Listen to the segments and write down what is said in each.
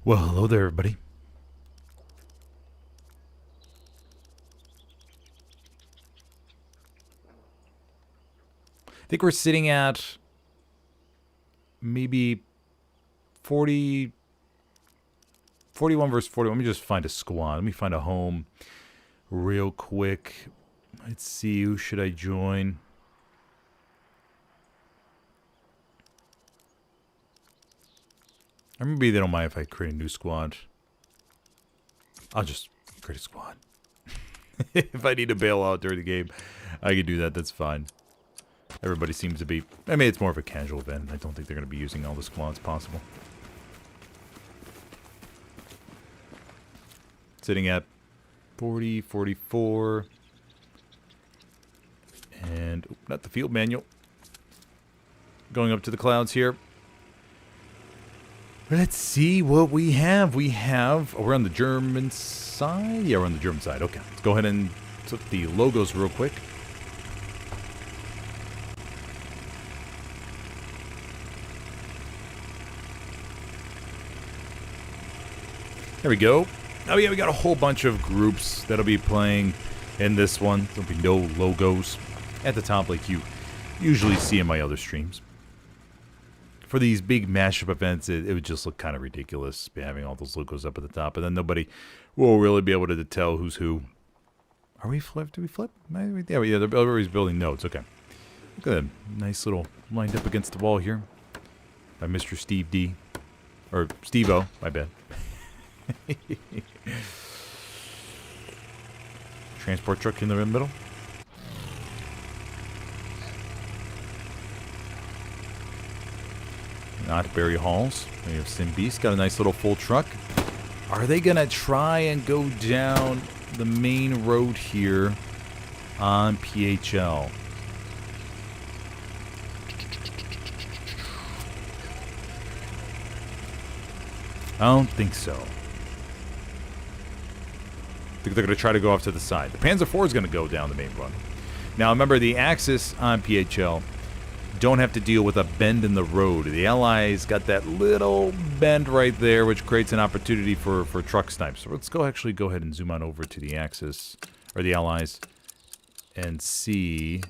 Well, hello there, everybody. I think we're sitting at maybe 41 versus 40. Let me just find a squad. Let me find a home real quick. Let's see, who should I join? Or maybe they don't mind if I create a new squad. I'll just create a squad. If I need to bail out during the game, I can do that. That's fine. Everybody seems to be... I mean, it's more of a casual event. I don't think they're going to be using all the squads possible. Sitting at 40, 44. And... oh, not the field manual. Going up to the clouds here. Let's see what we have. We have... oh, we're on the German side? Yeah, we're on the German side. Okay. Let's go ahead and flip the logos real quick. There we go. Oh yeah, we got a whole bunch of groups that'll be playing in this one. There'll be no logos at the top like you usually see in my other streams. For these big mashup events, it would just look kind of ridiculous having all those logos up at the top, and then nobody will really be able to tell who's who. Are we flipped? Do we flip? Yeah, everybody's building nodes. Okay. Look at that. Nice little lined up against the wall here by Mr. Steve D. Or Steve-O, my bad. Transport truck in the middle. Not Barry Halls. We have Sim Beast. Got a nice little full truck. Are they going to try and go down the main road here on PHL? I don't think so. I think they're going to try to go off to the side. The Panzer IV is going to go down the main run. Now, remember, the Axis on PHL don't have to deal with a bend in the road. The Allies got that little bend right there, which creates an opportunity for truck snipes. So let's actually go ahead and zoom on over to the Axis, or the Allies, and see...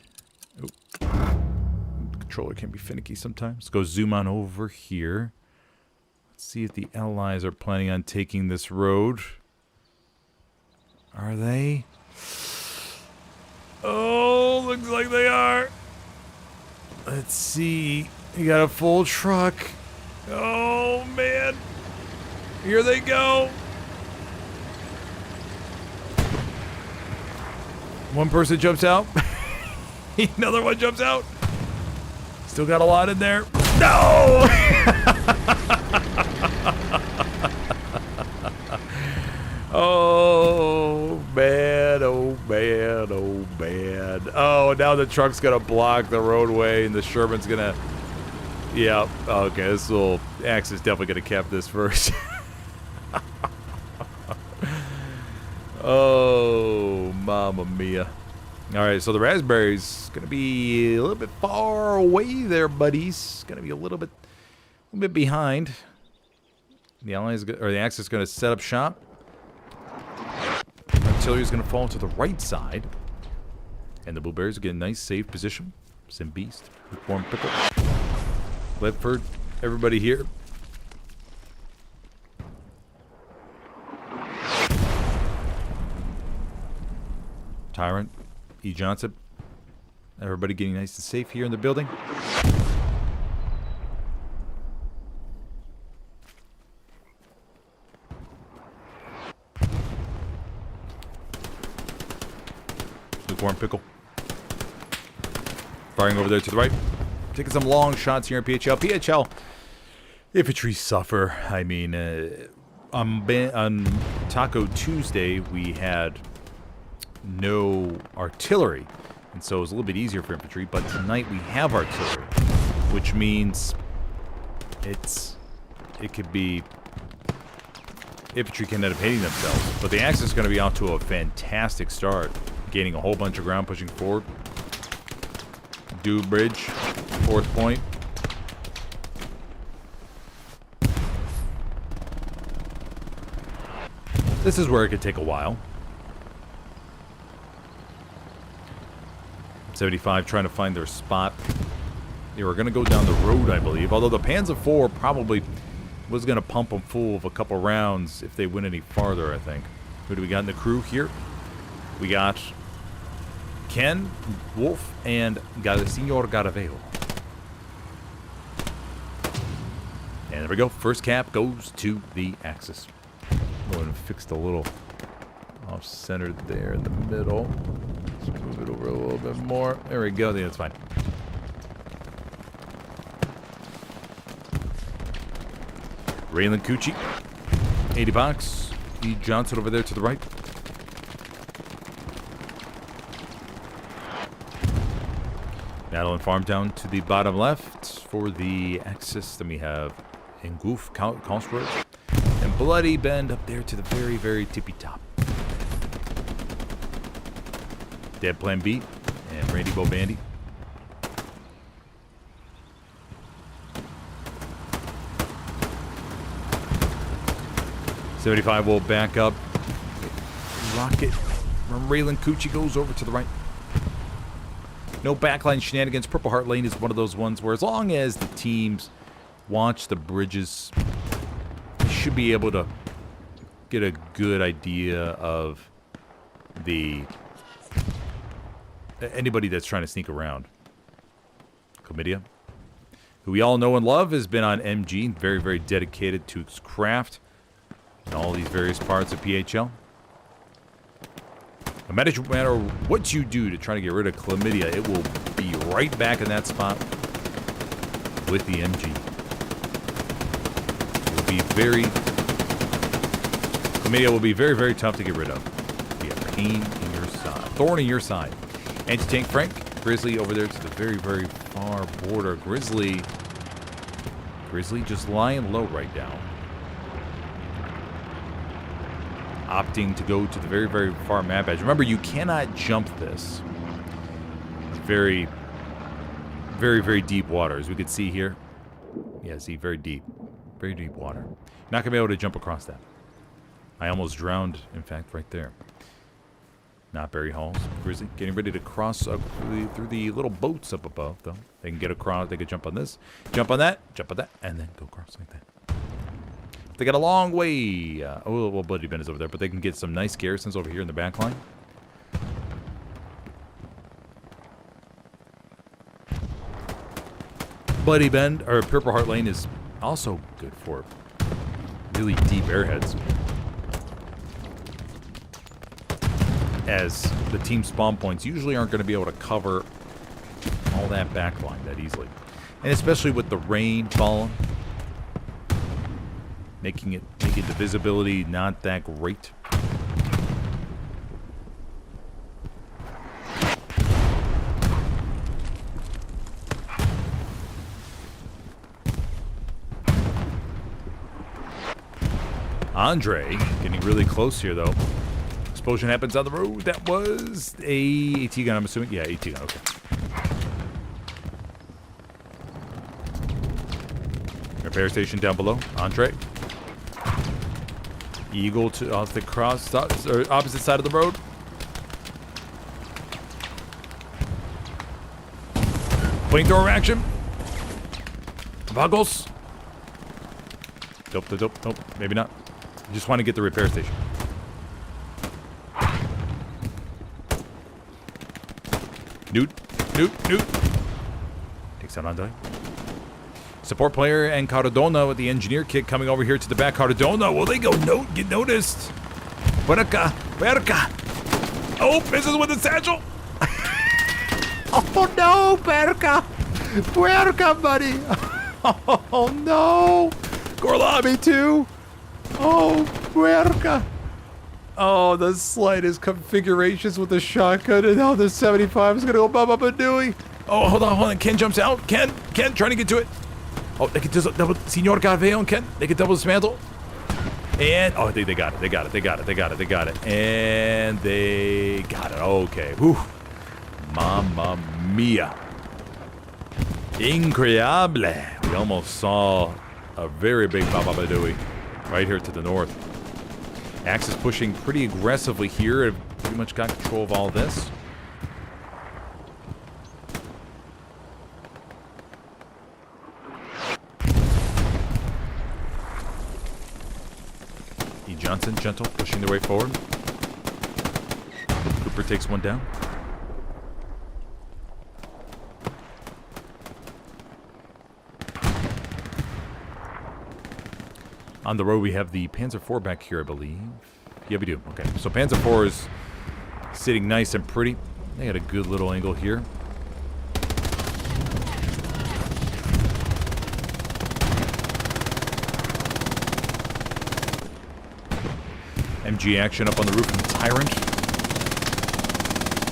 oh. The controller can be finicky sometimes. Let's go zoom on over here. Let's see if the Allies are planning on taking this road. Are they? Oh, looks like they are. Let's see. You got a full truck. Oh, man. Here they go. One person jumps out. Another one jumps out. Still got a lot in there. No! Oh, man, oh, man, oh, man. Oh, now the truck's going to block the roadway, and the Sherman's going to... yeah, okay, this little Axe is definitely going to cap this first. Oh, mamma mia. All right, so the Raspberry's going to be a little bit far away there, buddies. Going to be a little bit behind. The Allies, or the Axe is going to set up shop. Artillery is going to fall to the right side. And the Blueberries get a nice safe position. Sim Beast, Lukewarm Pickle, Ledford, everybody here. Tyrant, E. Johnson. Everybody getting nice and safe here in the building. Lukewarm Pickle. Firing over there to the right. Taking some long shots here in PHL. PHL infantry suffer. I mean, on Taco Tuesday, we had no artillery. And so it was a little bit easier for infantry. But tonight we have artillery. Which means it could be... infantry can end up hitting themselves. But the Axis is going to be off to a fantastic start. Gaining a whole bunch of ground, pushing forward. Do bridge. 4th point. This is where it could take a while. 75 trying to find their spot. They were going to go down the road, I believe. Although the Panzer IV probably was going to pump them full of a couple rounds if they went any farther, I think. Who do we got in the crew here? We got Ken, Wolf, and Senor Garaveo. And there we go. First cap goes to the Axis. Go ahead and fix the little off-centered there in the middle. Let's move it over a little bit more. There we go. Yeah, that's fine. Raylan Cucci, 80 box. E. Johnson over there to the right. Madeline Farmtown to the bottom left for the Axis. Then we have Ingoof, Causeway, and Bloody Bend up there to the very, very tippy top. Dead Plan B and Randy Bobandy. .75 will back up. Rocket from Raylan Cucci goes over to the right. No backline shenanigans. Purple Heart Lane is one of those ones where as long as the teams watch the bridges, you should be able to get a good idea of the anybody that's trying to sneak around. Chlamydia, who we all know and love, has been on MG. Very, very dedicated to its craft and all these various parts of PHL. No matter what you do to try to get rid of Chlamydia, it will be right back in that spot with the MG. It will be Chlamydia will be very, very tough to get rid of. It'll be a pain in your side. Thorn in your side. Anti-tank Frank. Grizzly over there to the very, very far border. Grizzly just lying low right now. Opting to go to the very, very far map edge. Remember, you cannot jump this. Very, very, very deep water, as we could see here. Yeah, see, very deep water. You're not going to be able to jump across that. I almost drowned, in fact, right there. Not Barry Halls. Grizzly getting ready to cross up through the little boats up above, though. They can get across. They can jump on this, jump on that, and then go across like that. They got a long way. Well, Bloody Bend is over there, but they can get some nice garrisons over here in the back line. Bloody Bend, or Purple Heart Lane, is also good for really deep airheads. As the team spawn points usually aren't going to be able to cover all that back line that easily. And especially with the rain falling. Making the visibility not that great. Andre getting really close here, though. Explosion happens on the road. That was a AT gun, I'm assuming. Yeah, AT gun, okay. Repair station down below. Andre. Eagle to off the cross or opposite side of the road. Flamethrower action. Buggles. Nope. Nope. Maybe not. Just want to get the repair station. Newt. Takes out Andre. Support player and Cardona with the engineer kit coming over here to the back. Cardona, will they get noticed? Puerca. Oh, misses with the satchel. Oh no, Puerca, buddy. Oh no. Gorlami too. Oh, Puerca. Oh, the slightest configurations with the shotgun, and now the 75 is gonna go bum up a Dewey. Oh, hold on. Ken jumps out. Ken trying to get to it. Oh, they can just double Senor Garaveo and Ken. They can double dismantle. And oh, they got it. They got it. And they got it. Okay. Whew. Mamma mia. Increíble. We almost saw a very big Baba Badooey right here to the north. Axe is pushing pretty aggressively here. I've pretty much got control of all of this. E. Johnson, gentle, pushing their way forward. Cooper takes one down. On the road, we have the Panzer IV back here, I believe. Yeah, we do. Okay, so Panzer IV is sitting nice and pretty. They got a good little angle here. MG action up on the roof of the Tyrant.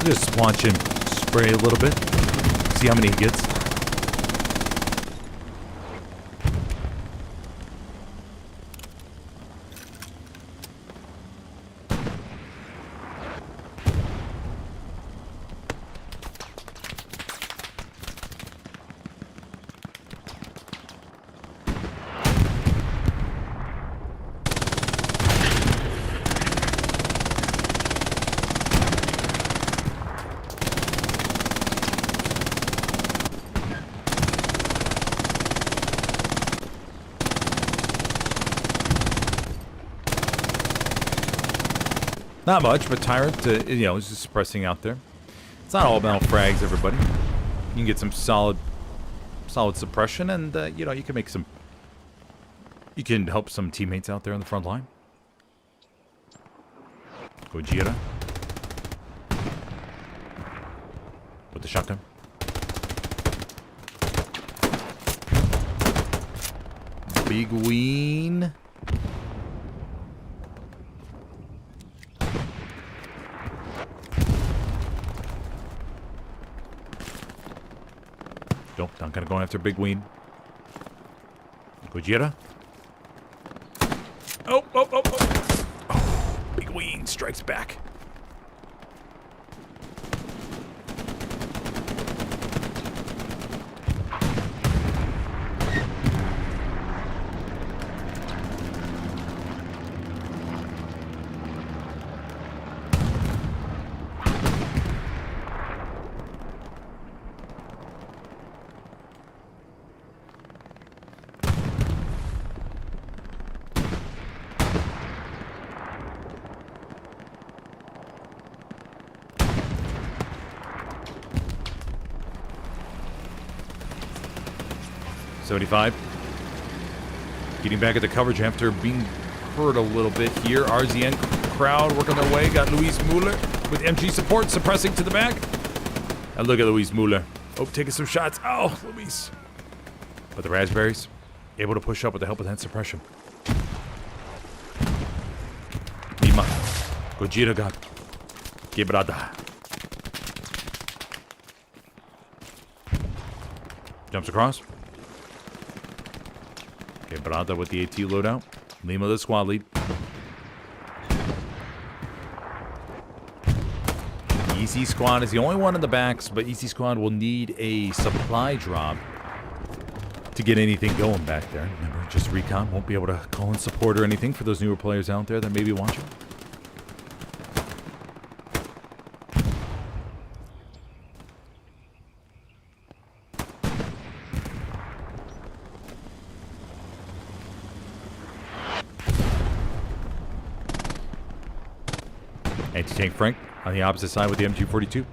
Just watch him spray a little bit. See how many he gets. Not much, but Tyrant, you know, is just suppressing out there. It's not all about frags, everybody. You can get some solid suppression, and you know, you can make some. You can help some teammates out there on the front line. Gojira with the shotgun. Big Ween. Nope, not gonna go after Big Ween. Gojira. Oh. Oh, Big Ween strikes back. .75. Getting back at the coverage after being hurt a little bit here. RZN crowd working their way. Got Luis Mueller with MG support suppressing to the back. And look at Luis Mueller. Oh, taking some shots. Oh, Luis. But the Raspberries able to push up with the help of that suppression. Lima. Gojira got quebrada. Jumps across. Okay, Brada with the AT loadout. Lima the squad lead. Easy Squad is the only one in the backs, but Easy Squad will need a supply drop to get anything going back there. Remember, just recon. Won't be able to call in support or anything for those newer players out there that may be watching. Anti-tank Frank on the opposite side with the MG42.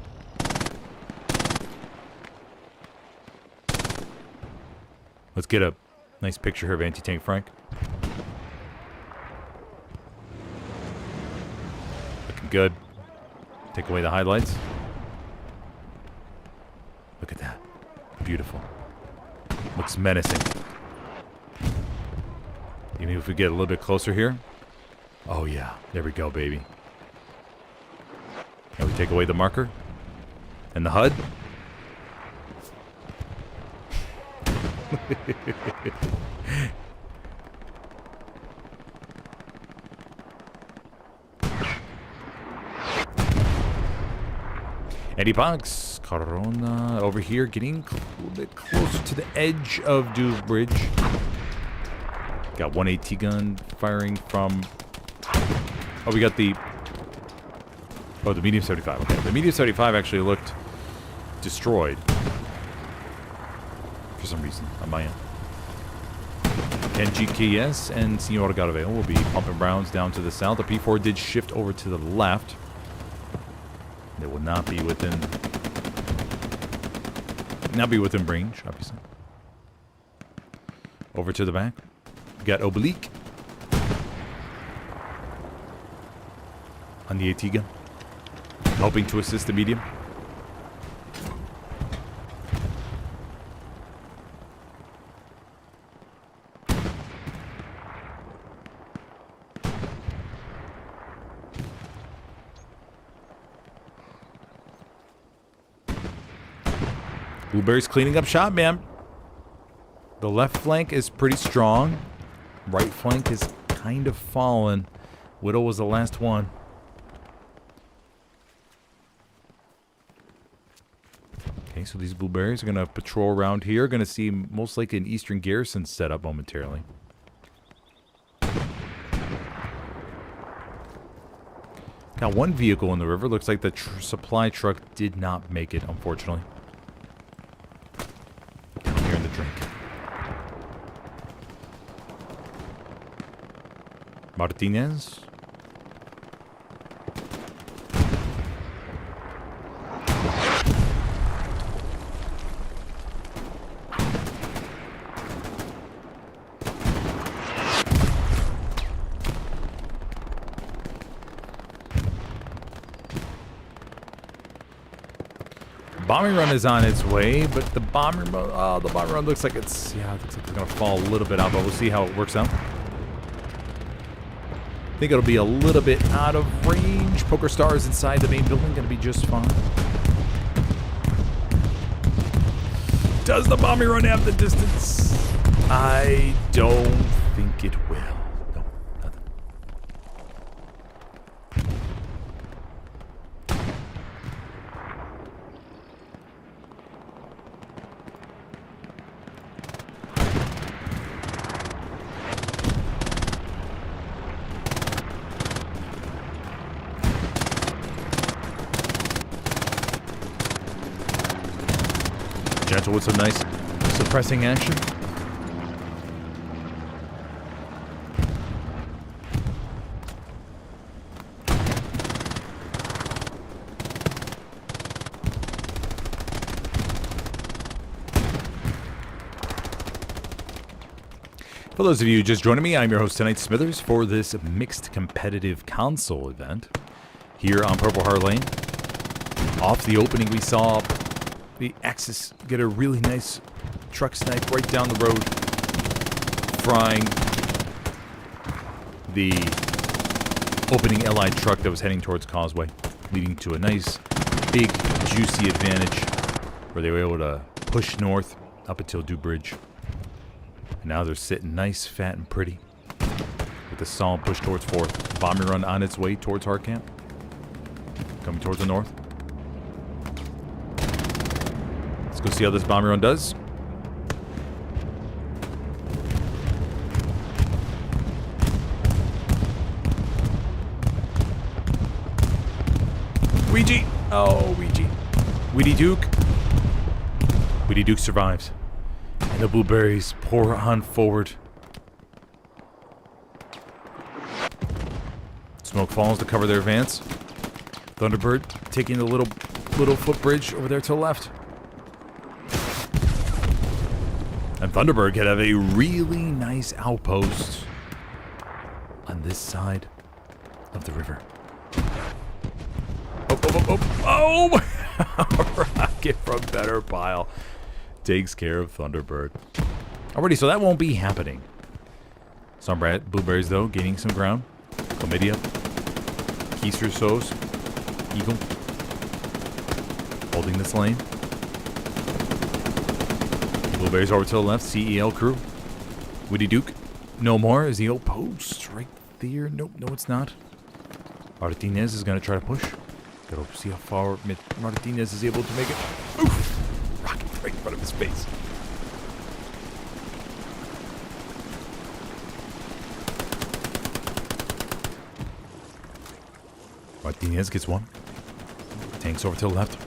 Let's get a nice picture here of Anti-tank Frank. Looking good. Take away the highlights. Look at that. Beautiful. Looks menacing. Even if we get a little bit closer here. Oh yeah, there we go, baby. Now we take away the marker and the HUD. Eddie Box, Corona over here, getting a little bit closer to the edge of Duke Bridge. Got one AT gun firing from Oh, we got the... Oh, the medium 75. Okay. The medium 75 actually looked destroyed. For some reason, on my end. NGKS and Senor Garaveo will be pumping rounds down to the south. The P4 did shift over to the left. They will not be within range, obviously. Over to the back. We got Oblique on the AT gun, helping to assist the medium. Blueberry's cleaning up shop, man. The left flank is pretty strong. Right flank is kind of fallen. Widow was the last one. Okay, so these blueberries are going to patrol around here. Going to see most likely an Eastern Garrison set up momentarily. Got one vehicle in the river. Looks like the supply truck did not make it, unfortunately. Here in the drink. Martinez. Bombing run is on its way, but the bombing run looks like it's gonna fall a little bit out, but we'll see how it works out. I think it'll be a little bit out of range. Poker Star is inside the main building, gonna be just fine. Does the bombing run have the distance? I don't think it will. No, nothing. Gentle with some nice suppressing action. For those of you just joining me, I'm your host tonight, Smithers, for this mixed competitive console event here on Purple Heart Lane. Off the opening, we saw the Axis get a really nice truck snipe right down the road, frying the opening Allied truck that was heading towards Causeway, leading to a nice, big, juicy advantage where they were able to push north up until Dewbridge. And now they're sitting nice, fat, and pretty with the solid push towards 4th. Bombing run on its way towards Hardcamp, coming towards the north. Let's go see how this bombing run does. Ouija! Oh, Ouija. Weedy Duke. Weedy Duke survives. And the blueberries pour on forward. Smoke falls to cover their advance. Thunderbird taking the little footbridge over there to the left. And Thunderbird could have a really nice outpost on this side of the river. Oh! Rocket from Better Pile takes care of Thunderbird. Alrighty, so that won't be happening. Some blueberries, though, gaining some ground. Chlamydia. Keister Sos. Eagle. Holding this lane. Blueberries over to the left. CEL crew. Woody Duke. No more. Is the outpost right there? Nope, no it's not. Martinez is going to try to push. Gotta see how far Martinez is able to make it. Oof! Rocket right in front of his face. Martinez gets one. Tanks over to the left.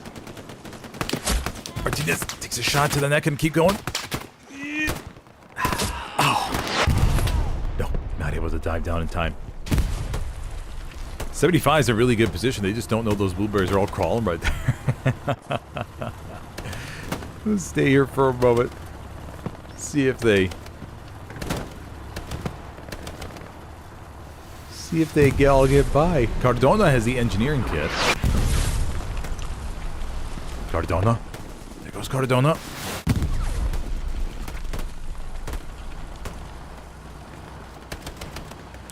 Martinez takes a shot to the neck and keep going. Oh. No, not able to dive down in time. 75 is a really good position. They just don't know those blueberries are all crawling right there. Let's stay here for a moment. See if they all get by. Cardona has the engineering kit. Cardona. There goes Cardona.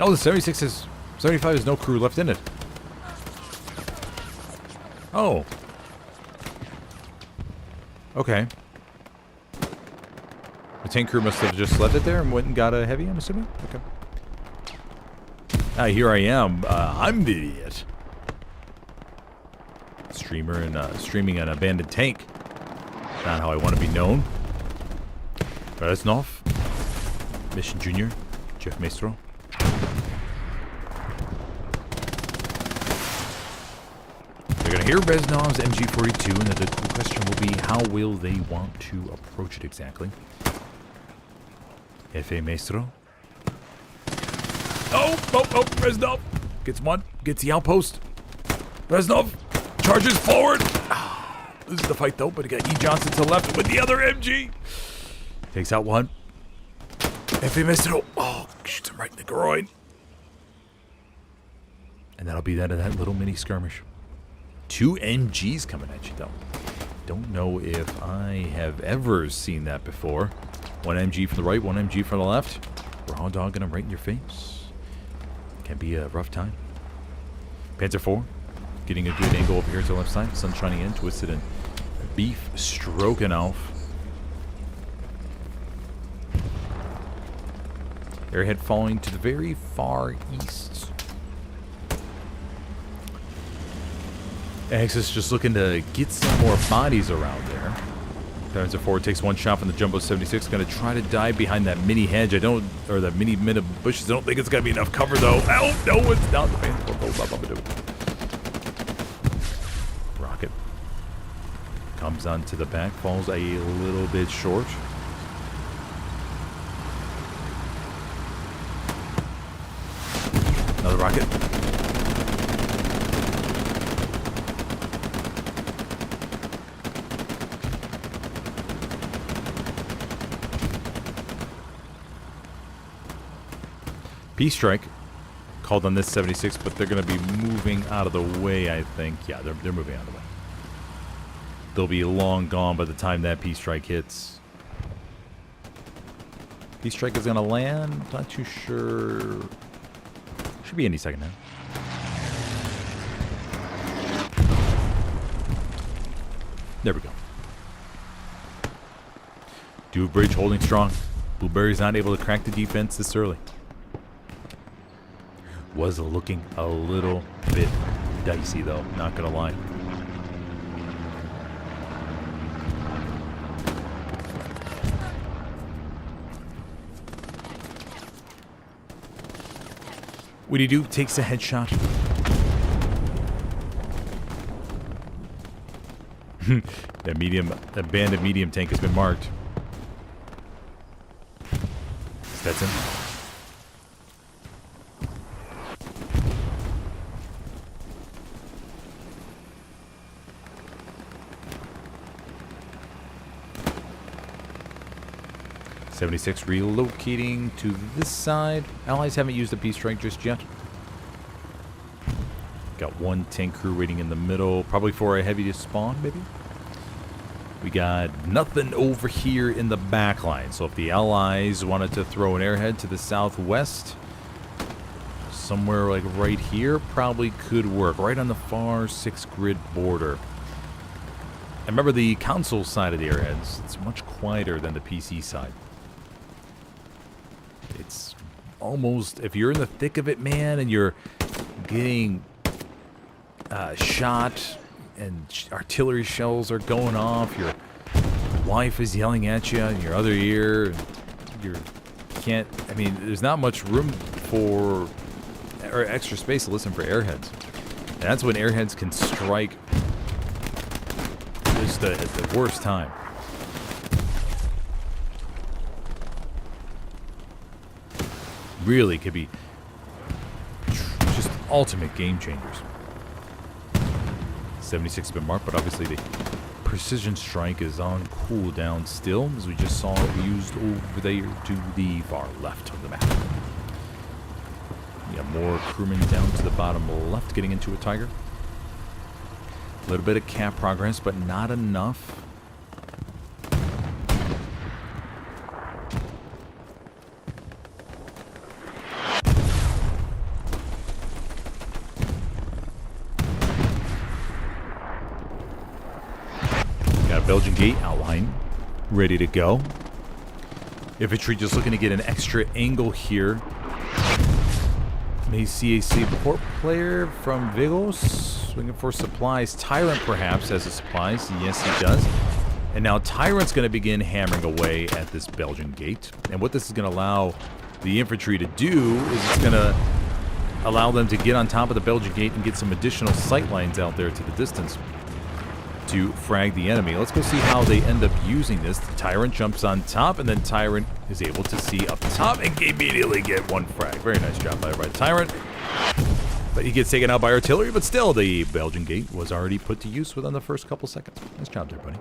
Oh, the 75 has no crew left in it. Oh. Okay. The tank crew must have just left it there and went and got a heavy, I'm assuming? Okay. Here I am. I'm the idiot. Streamer and streaming an abandoned tank. Not how I want to be known. Reznov. Mission Junior. Jeff Maestro. They're going to hear Reznov's MG42, and the question will be, how will they want to approach it exactly? F.A. Maestro. Oh, Reznov gets one, gets the outpost. Reznov charges forward. This is the fight though, but he got E. Johnson to the left with the other MG. Takes out one. F.A. Maestro. Oh, shoots him right in the groin. And that'll be that of that little mini skirmish. 2 MGs coming at you though. Don't know if I have ever seen that before. 1 MG from the right, 1 MG from the left. Raw dogging them right in your face. Can be a rough time. Panzer IV, getting a good angle over here to the left side. Sun shining in, twisted and beef stroking off. Airhead falling to the very far east. Axis just looking to get some more bodies around there. Panzer IV takes one shot from the Jumbo 76. Going to try to dive behind that mini hedge. Or that mini mid of bushes. I don't think it's going to be enough cover though. Oh, no, it's not. Rocket comes onto the back, falls a little bit short. Another rocket. P-Strike called on this 76, but they're going to be moving out of the way, I think. Yeah, they're moving out of the way. They'll be long gone by the time that P-Strike hits. P-Strike is going to land. Not too sure. Should be any second now. There we go. Dude Bridge holding strong. Blueberry's not able to crack the defense this early. Was looking a little bit dicey though, not gonna lie. What do you do? Takes a headshot. That bandit medium tank has been marked. Stetson. .76 relocating to this side. Allies haven't used the P-Strike just yet. Got 1 tank crew waiting in the middle, probably for a heavy to spawn, maybe. We got nothing over here in the back line. So if the Allies wanted to throw an airhead to the southwest, somewhere like right here, probably could work. Right on the far 6 grid border. And remember the console side of the airheads, it's much quieter than the PC side. It's almost, if you're in the thick of it, man, and you're getting shot and artillery shells are going off, your wife is yelling at you in your other ear, you can't, I mean, there's not much room for, or extra space to listen for airheads. That's when airheads can strike just at the worst time. Really could be just ultimate game changers. 76-bit mark, but obviously the precision strike is on cooldown still, as we just saw it used over there to the far left of the map. We got more crewmen down to the bottom left, getting into a Tiger. A little bit of cap progress, but not enough. Got a Belgian gate outline ready to go. Infantry just looking to get an extra angle here. May see a support player from Vigos, swinging for supplies. Tyrant perhaps has the supplies. Yes, he does. And now Tyrant's going to begin hammering away at this Belgian gate. And what this is going to allow the infantry to do is it's going to allow them to get on top of the Belgian gate and get some additional sight lines out there to the distance to frag the enemy. Let's go see how they end up using this. The Tyrant jumps on top, and then Tyrant is able to see up top and immediately get one frag. Very nice job by Tyrant. But he gets taken out by artillery, but still the Belgian gate was already put to use within the first couple seconds. Nice job there, buddy.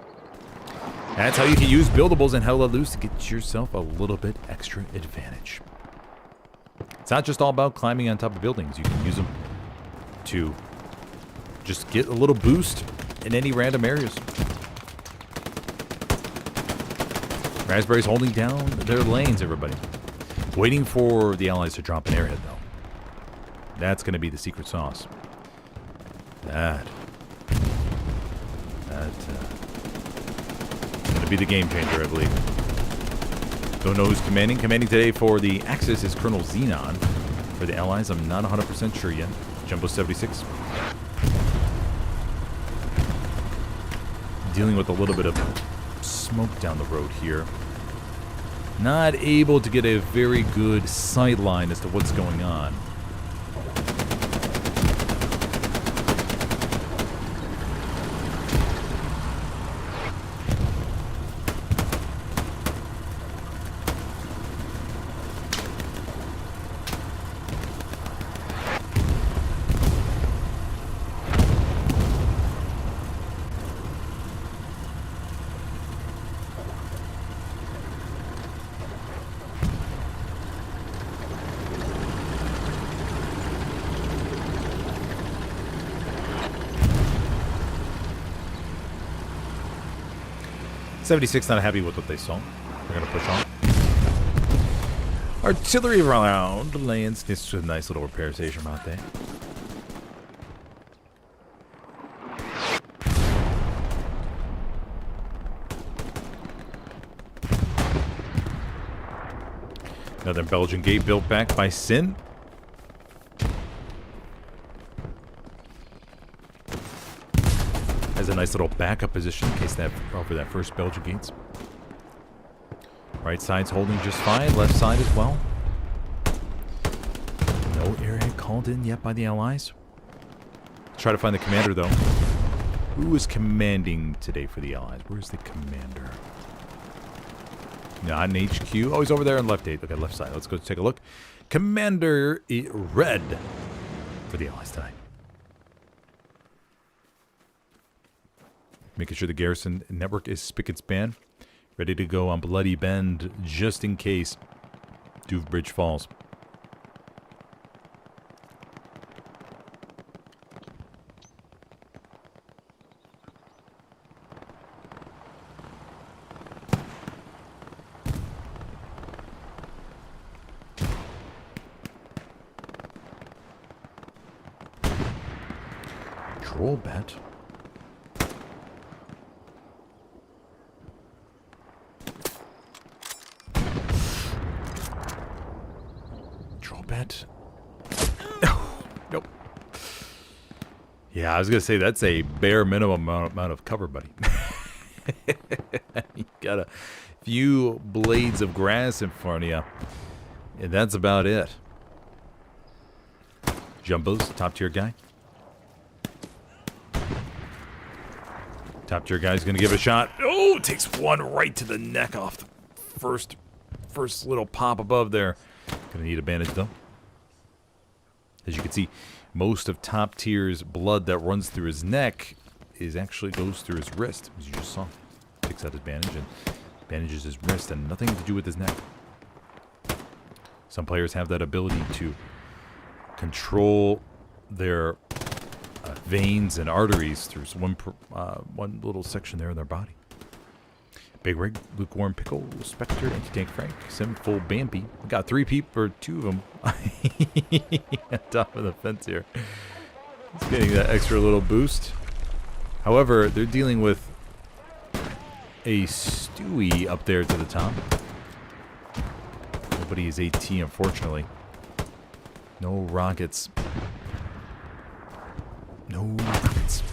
That's how you can use buildables and Hella Loose to get yourself a little bit extra advantage. It's not just all about climbing on top of buildings. You can use them to just get a little boost in any random areas. Raspberry's holding down their lanes, everybody. Waiting for the Allies to drop an airhead, though. That's going to be the secret sauce. That's going to be the game changer, I believe. Don't know who's commanding. Commanding today for the Axis is Colonel Xenon. For the Allies, I'm not 100% sure yet. Jumbo 76. Dealing with a little bit of smoke down the road here. Not able to get a very good sight line as to what's going on. '76 not happy with what they saw. They're going to push on. Artillery round lands. This is a nice little repair station out there. Another Belgian gate built back by Sin. Has a nice little backup position in case that over that first Belgian gates. Right side's holding just fine. Left side as well. No airhead called in yet by the Allies. Try to find the commander though. Who is commanding today for the Allies? Where's the commander? Not in HQ. Oh, he's over there on left 8. Look at left side. Let's go take a look. Commander Red for the Allies tonight. Making sure the garrison network is spick and span. Ready to go on Bloody Bend just in case Douve Bridge falls. Troll bet. Bet. Nope. Yeah, I was going to say that's a bare minimum amount of cover, buddy. You got a few blades of grass in front of you, and that's about it. Jumbo's top tier guy. Top tier guy's gonna give it a shot. Oh, takes one right to the neck off the first little pop above there. Gonna need a bandage though. As you can see, most of top tier's blood that runs through his neck actually goes through his wrist, as you just saw. Takes out his bandage and bandages his wrist, and nothing to do with his neck. Some players have that ability to control their veins and arteries through one little section there in their body. Big Rig, Lukewarm Pickle, Spectre, Anti-Tank Frank, Full Bambi. We got 3 people, or 2 of them, on top of the fence here. He's getting that extra little boost. However, they're dealing with a Stewie up there to the top. Nobody is AT, unfortunately. No rockets. No rockets.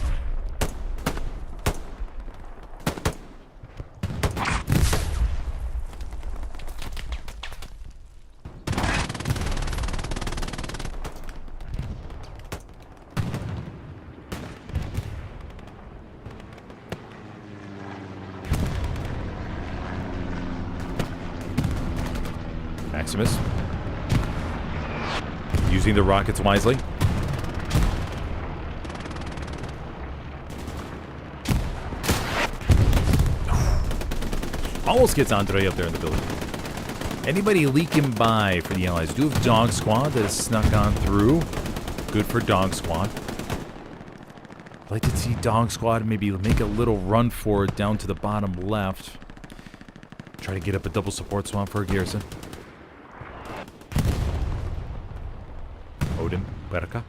Maximus. Using the rockets wisely. Almost gets Andre up there in the building. Anybody leaking by for the Allies? Do have Dog Squad that has snuck on through. Good for Dog Squad. I'd like to see Dog Squad maybe make a little run for it down to the bottom left. Try to get up a double support swamp for a garrison. Odin, Berka.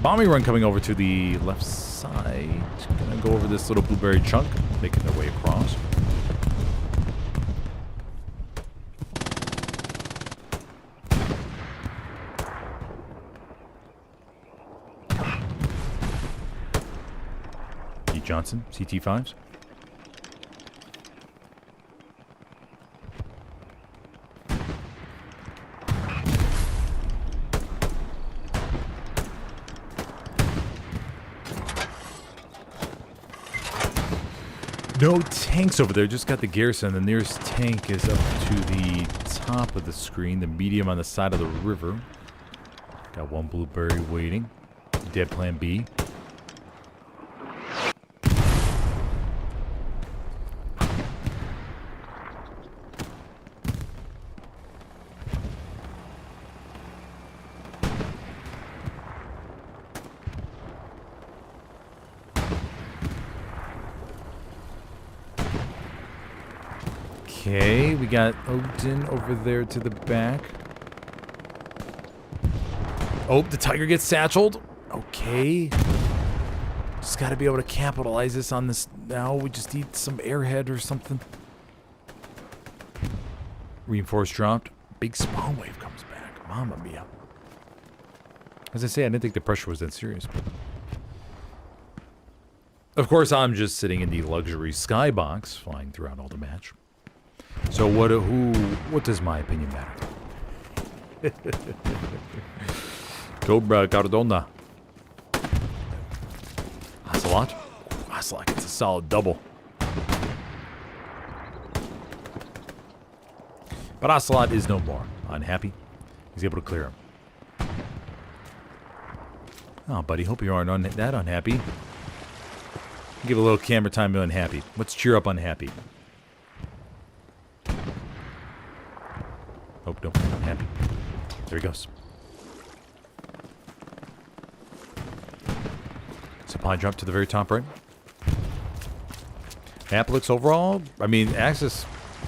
Bombing run coming over to the left side. Gonna go over this little blueberry chunk, making their way across. E. Johnson, CT5s. No tanks over there, just got the garrison. The nearest tank is up to the top of the screen, the medium on the side of the river. Got one blueberry waiting. Dead plan B. Okay, we got Odin over there to the back. Oh, the Tiger gets satcheled. Okay. Just got to be able to capitalize this on this now. We just need some airhead or something. Reinforced dropped. Big spawn wave comes back. Mamma mia. As I say, I didn't think the pressure was that serious. But of course, I'm just sitting in the luxury skybox, flying throughout all the match. So what does my opinion matter? Cobra Cardona. Ocelot. Ocelot gets a solid double. But Ocelot is no more unhappy. He's able to clear him. Oh, buddy, hope you aren't that unhappy. Give a little camera time to unhappy. Let's cheer up unhappy. Oh, no, I'm happy. There he goes. Supply drop to the very top right. Map looks overall, I mean, Axis,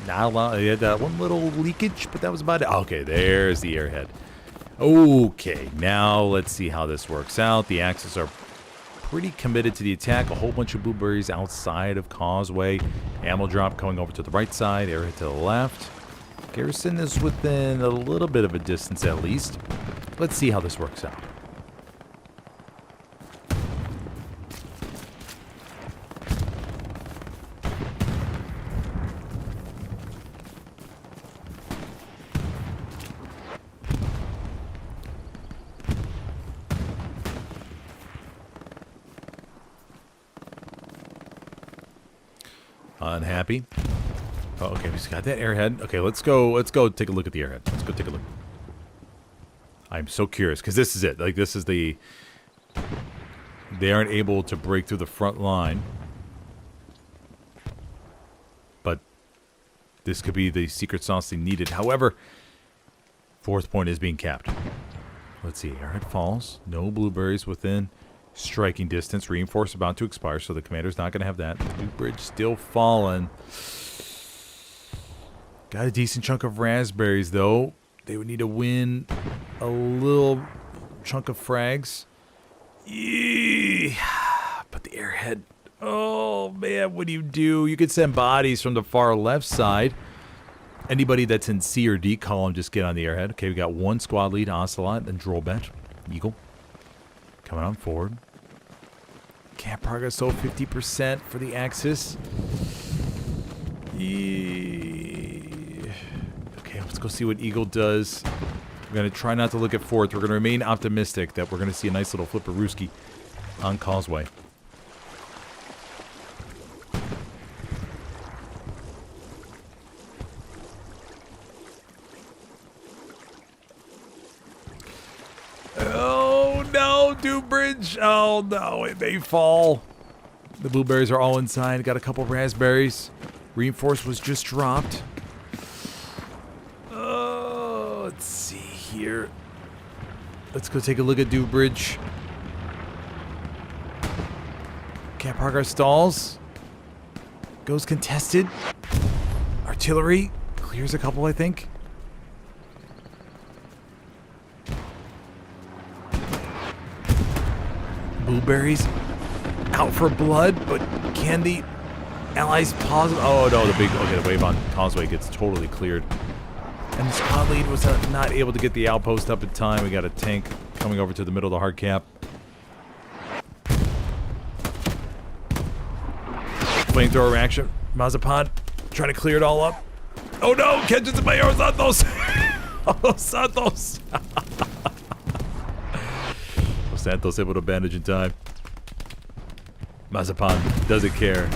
not a lot. He had that one little leakage, but that was about it. Okay, there's the airhead. Okay, now let's see how this works out. The Axis are pretty committed to the attack. A whole bunch of blueberries outside of Causeway. Ammo drop coming over to the right side, airhead to the left. Garrison is within a little bit of a distance at least. Let's see how this works out. Unhappy. Oh, okay, we just got that airhead. Okay, let's go take a look at the airhead. Let's go take a look. I'm so curious, because this is it. Like, this is the... They aren't able to break through the front line. But this could be the secret sauce they needed. However, fourth point is being capped. Let's see. Airhead falls. No blueberries within striking distance. Reinforce about to expire, so the commander's not going to have that. New bridge still falling. Got a decent chunk of raspberries, though. They would need to win a little chunk of frags. Yee. But the airhead... Oh, man, what do? You could send bodies from the far left side. Anybody that's in C or D column, just get on the airhead. Okay, we got one squad lead, Ocelot, and Drollbet. Eagle. Coming on forward. Can't progress, so 50% for the Axis. Okay, let's go see what Eagle does. We're going to try not to look at fourth. We're going to remain optimistic that we're going to see a nice little flipperooski on Causeway. Oh, no, Dewbridge. Oh, no, it may fall. The blueberries are all inside. Got a couple raspberries. Reinforce was just dropped. Let's see here. Let's go take a look at Dewbridge. Can't progress stalls. Goes contested. Artillery clears a couple, I think. Blueberries out for blood, but can the Allies pause? Oh no, the wave on Causeway gets totally cleared. And the squad lead was not able to get the outpost up in time. We got a tank coming over to the middle of the hard cap. Flamethrower reaction. Mazepin trying to clear it all up. Oh no, catches it by Santos. Oh, Santos. Santos able to bandage in time. Mazepin doesn't care.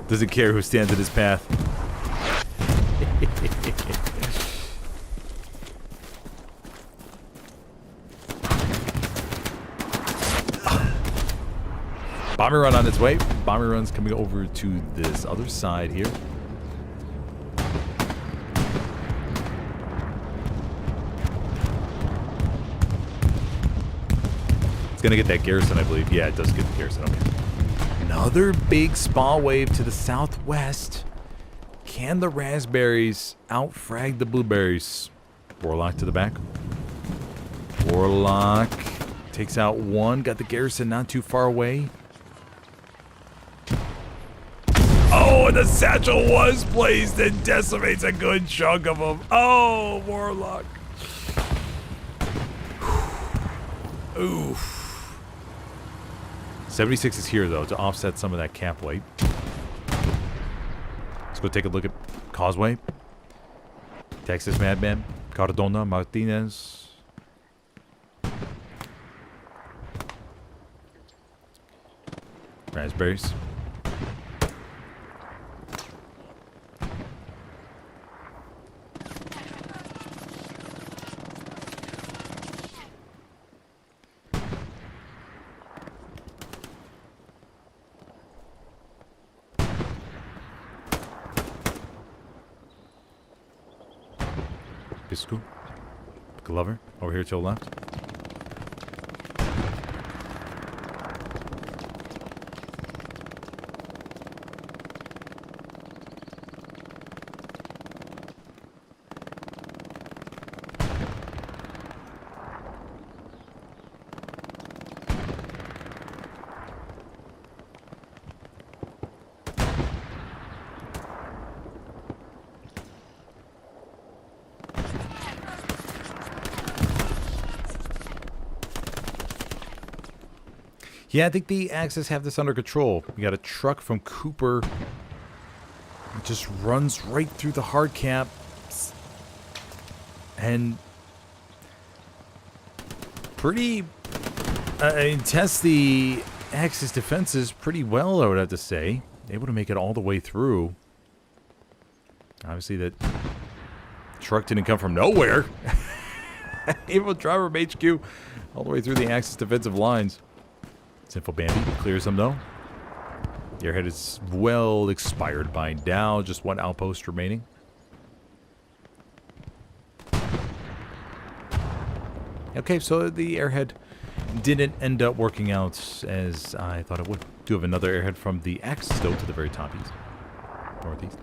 Doesn't care who stands in his path. Bomber run on its way. Bomber run's coming over to this other side here. It's gonna get that garrison, I believe. Yeah, it does get the garrison. Okay. Another big spa wave to the southwest. Can the raspberries outfrag the blueberries? Warlock to the back. Warlock takes out one. Got the garrison not too far away. Oh, and the satchel was placed and decimates a good chunk of them. Oh, Warlock. Oof. 76 is here, though, to offset some of that cap weight. Let's go take a look at Causeway. Texas Madman. Cardona, Martinez. Raspberries. Pisco. Glover, over here to the left. Yeah, I think the Axis have this under control. We got a truck from Cooper. It just runs right through the hard cap. And pretty... tests the Axis defenses pretty well, I would have to say. able to make it all the way through. Obviously, that truck didn't come from nowhere. Able to drive from HQ all the way through the Axis defensive lines. Sinful Bambi clears them, though. The airhead is well expired by now. Just one outpost remaining. Okay, so the airhead didn't end up working out as I thought it would. Do have another airhead from the Axis, though, to the very top east. Northeast.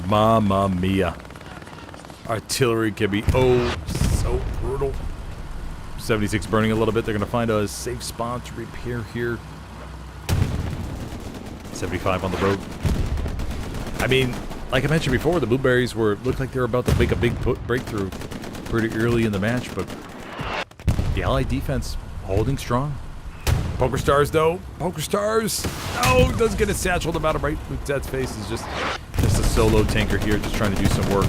Mamma mia. Artillery can be so brutal. 76 burning a little bit. They're going to find a safe spot to repair here. 75 on the road. I mean, like I mentioned before, the Blueberries looked like they were about to make a big breakthrough pretty early in the match, but the Allied defense holding strong. Poker Stars, though. Poker Stars. Oh, does get a satchel about him right. Lieutenant's face is just a solo tanker here, just trying to do some work.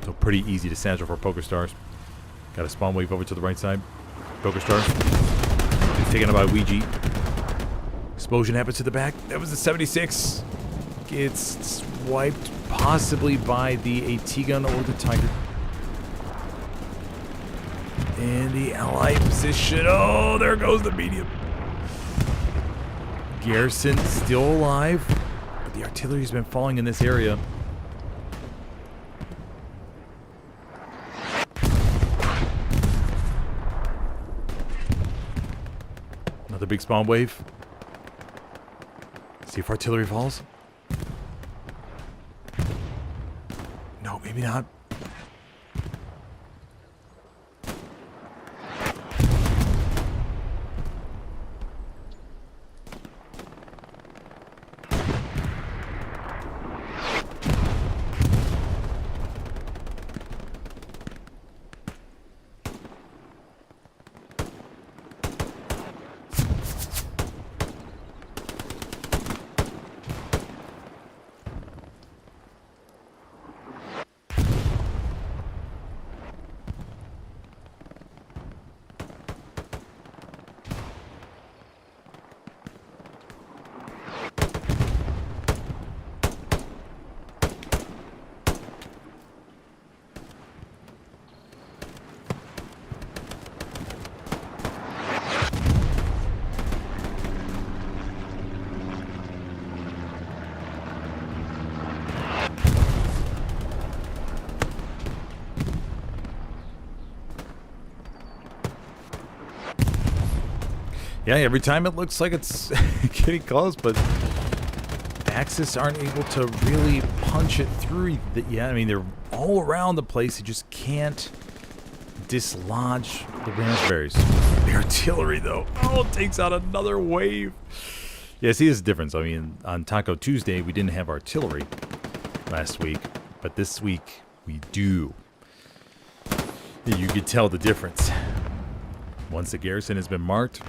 So pretty easy to satchel for Poker Stars. Got a spawn wave over to the right side. Poker Stars. He's taken out by Ouija. Explosion happens to the back. That was the 76. Gets wiped possibly by the AT gun or the Tiger. And the Allied position. Oh, there goes the medium. Garrison still alive. But the artillery's been falling in this area. Another big spawn wave. See if artillery falls. No, maybe not. Yeah, every time it looks like it's getting close, but Axis aren't able to really punch it through. Yeah, I mean, they're all around the place. You just can't dislodge the raspberries. The artillery, though, it takes out another wave. Yeah, see, this is the difference. I mean, on Taco Tuesday, we didn't have artillery last week, but this week we do. You could tell the difference. Once the garrison has been marked,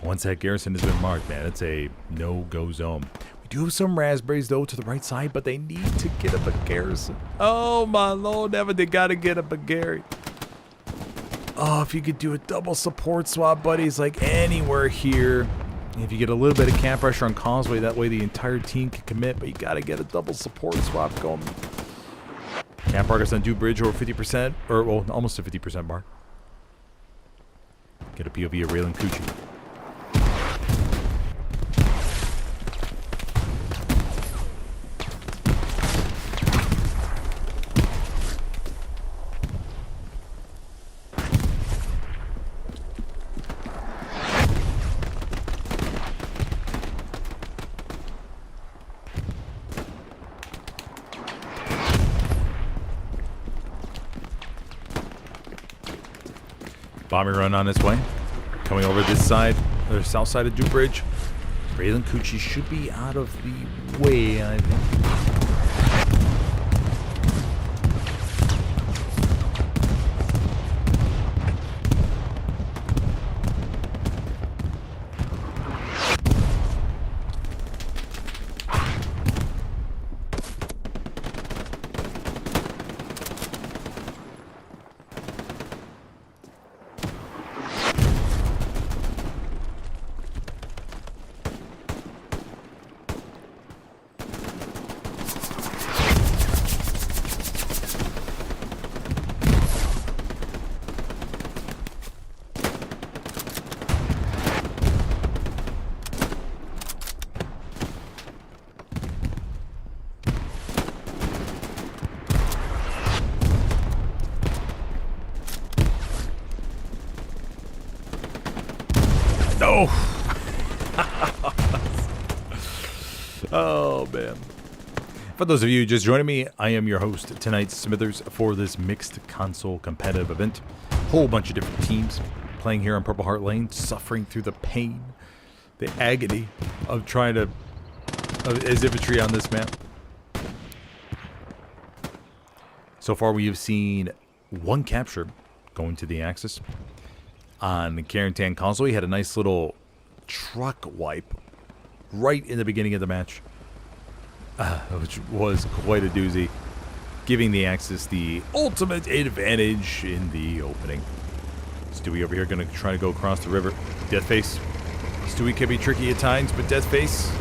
once that garrison has been marked, man, it's a no-go zone. We do have some raspberries, though, to the right side, but they need to get up a garrison. Oh, my lord, never they got to get up a Gary. Oh, if you could do a double support swap, buddies, like anywhere here. If you get a little bit of camp pressure on Causeway, that way the entire team can commit, but you got to get a double support swap going. Camp progress on Dew Bridge over 50%, or, well, almost a 50% mark. Get a POV of Raylan Cucci. Bombing run on its way. Coming over this side. The south side of Dew Bridge. Braylon Cucci should be out of the way, I think. No! Oh, man. For those of you just joining me, I am your host tonight, Smithers, for this mixed console competitive event. Whole bunch of different teams playing here on Purple Heart Lane, suffering through the pain, the agony of trying to as infantry on this map. So far, we have seen one capture going to the Axis. On the Carentan Causeway, had a nice little truck wipe right in the beginning of the match, which was quite a doozy, giving the Axis the ultimate advantage in the opening. Stewie over here going to try to go across the river. Deathface. Stewie can be tricky at times, but Deathface.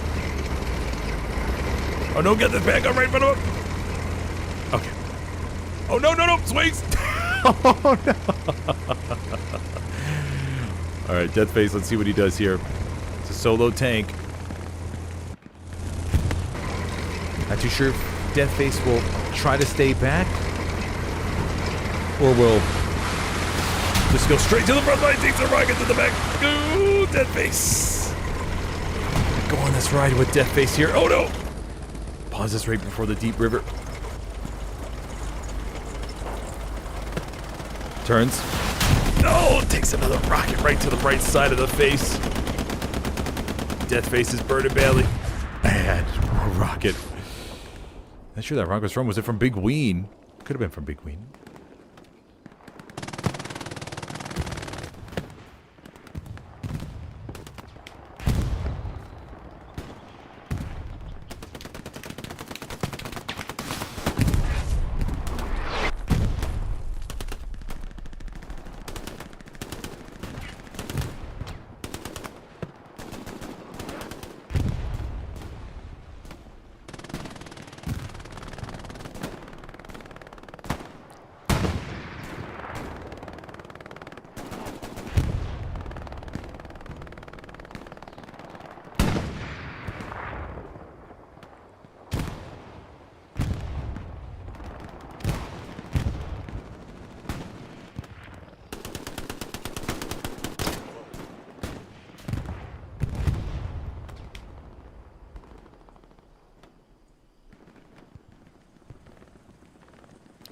Oh no, get this back up right in front of him. Okay. Oh no, no, no, swings. Oh no. Alright, Deathface, let's see what he does here. It's a solo tank. Not too sure if Deathface will try to stay back, or will just go straight to the front line, takes a rocket to the back. Go, Deathface. Go on this ride with Deathface here. Oh no! Pauses right before the deep river. Turns. No! Takes another rocket right to the right side of the face. Deathface is burning badly. And more rocket. Not sure that rocket was from. Was it from Big Ween? Could have been from Big Ween.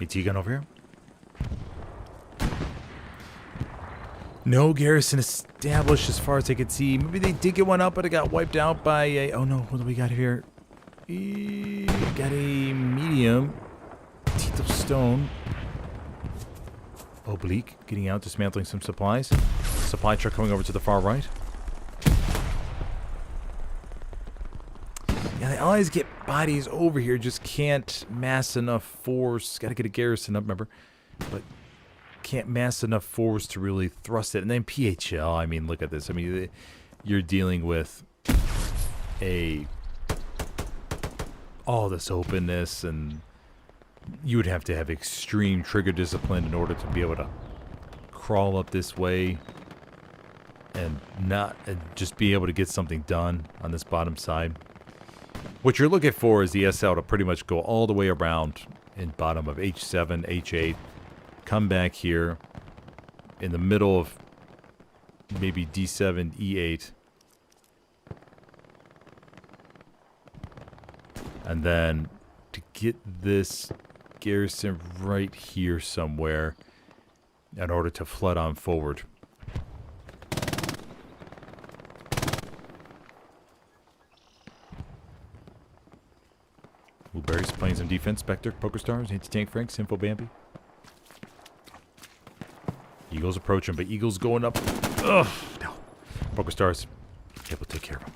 T-gun over here. No garrison established as far as I could see. Maybe they did get one up, but it got wiped out by a... Oh no, what do we got here? Got a medium. Teeth of Stone. Oblique. Getting out, dismantling some supplies. Supply truck coming over to the far right. Yeah, the Allies get bodies over here, just can't mass enough force. Got to get a garrison up, remember? But can't mass enough force to really thrust it. And then PHL, I mean, look at this. I mean, you're dealing with all this openness, and you would have to have extreme trigger discipline in order to be able to crawl up this way and just be able to get something done on this bottom side. What you're looking for is the SL to pretty much go all the way around in bottom of H7, H8, come back here in the middle of maybe D7, E8, and then to get this garrison right here somewhere in order to flood on forward. Blueberries playing some defense. Spectre, Poker Stars, Anti-Tank Frank, Sinful Bambi. Eagles approaching, but Eagles going up. Ugh, no. Poker Stars, able to take care of him.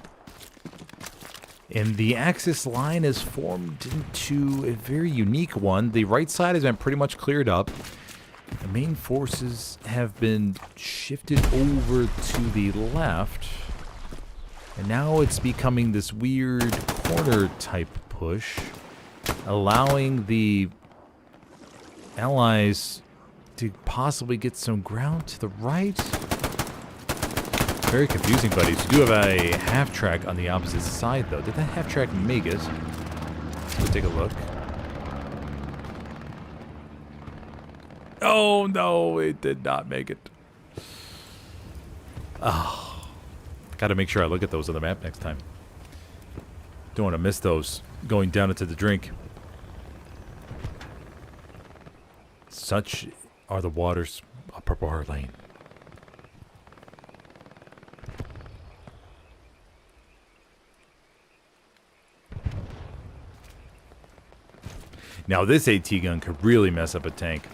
And the Axis line is formed into a very unique one. The right side has been pretty much cleared up. The main forces have been shifted over to the left. And now it's becoming this weird corner type push, allowing the Allies to possibly get some ground to the right. Very confusing, buddies. We do have a half-track on the opposite side, though. Did that half-track make it? Let's go take a look. Oh, no, it did not make it. Oh. Got to make sure I look at those on the map next time. Don't want to miss those going down into the drink. Such are the waters of Purple Heart Lane. Now this AT gun could really mess up a tank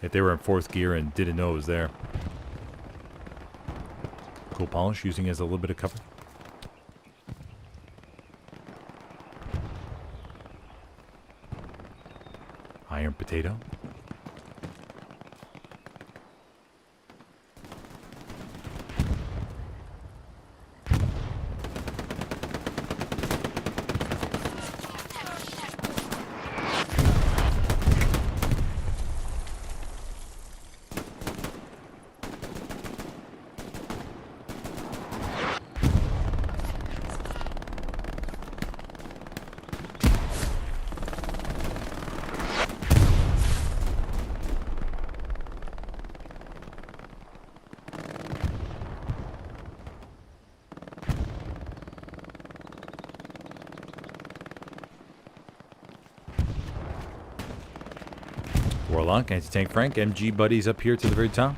if they were in 4th gear and didn't know it was there. Cool polish, using it as a little bit of cover. Iron potato. Warlock, Anti-Tank Frank, MG buddies up here to the very top.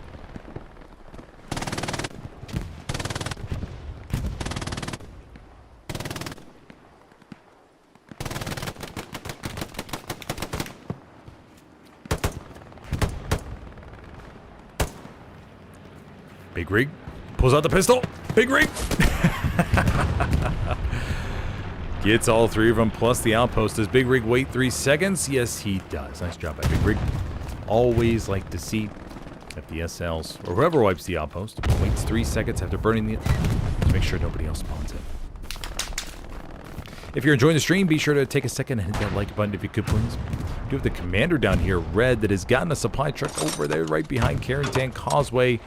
Big Rig pulls out the pistol. Big Rig gets all 3 of them plus the outpost. Does Big Rig wait 3 seconds? Yes, he does. Nice job by Big Rig. Always like to see if the SLs or whoever wipes the outpost waits 3 seconds after burning the to make sure nobody else spawns in. If you're enjoying the stream, be sure to take a second and hit that like button if you could, please. We do have the commander down here, Red, that has gotten a supply truck over there right behind Carentan Causeway.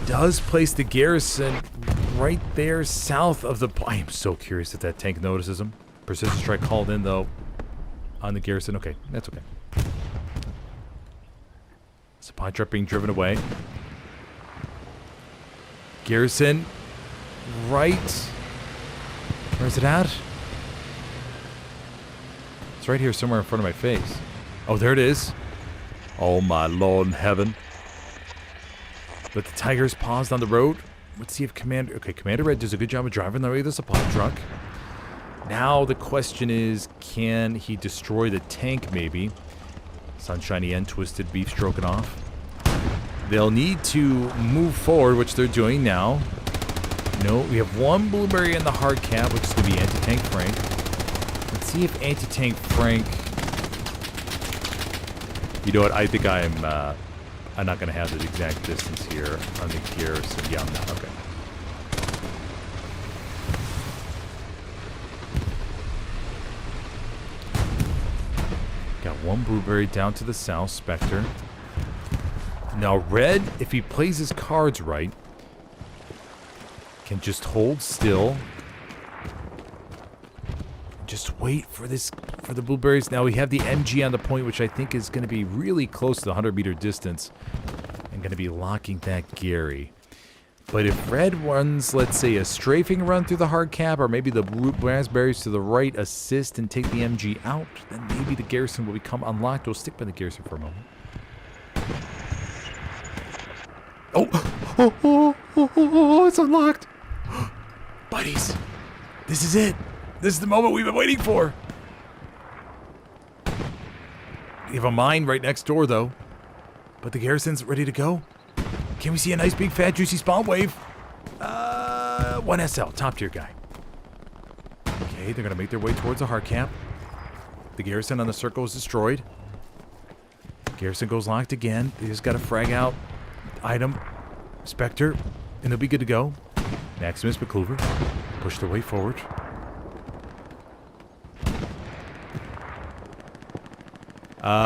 Does place the garrison right there south of the... I am so curious if that tank notices him. Precision strike called in, though, on the garrison. Okay, that's okay. Supply truck being driven away. Garrison right... Where's it at? It's right here somewhere in front of my face. Oh, there it is. Oh, my Lord in heaven. But the Tigers paused on the road. Let's see if Commander... Okay, Commander Red does a good job of driving the way of the supply truck. Now the question is, can he destroy the tank, maybe? Sunshiny and Twisted Beef stroking off. They'll need to move forward, which they're doing now. No, we have 1 blueberry in the hard cap, which is going to be Anti-Tank Frank. Let's see if Anti-Tank Frank... You know what? I think I'm not going to have the exact distance here on the garrison. Yeah, I'm not. Okay. Got 1 blueberry down to the south, Spectre. Now, Red, if he plays his cards right, can just hold still. Just wait for this, for the blueberries. Now we have the MG on the point, which I think is going to be really close to the 100-meter distance, and going to be locking that Gary. But if Red runs, let's say, a strafing run through the hard cap, or maybe the raspberries to the right assist and take the MG out, then maybe the garrison will become unlocked. We'll stick by the garrison for a moment. Oh, it's unlocked. Buddies, this is it. This is the moment we've been waiting for. We have a mine right next door, though. But the garrison's ready to go. Can we see a nice, big, fat, juicy spawn wave? 1 SL, top tier guy. Okay, they're going to make their way towards the hard cap. The garrison on the circle is destroyed. Garrison goes locked again. They just got to frag out item, Spectre, and they'll be good to go. Maximus McCluver push their way forward.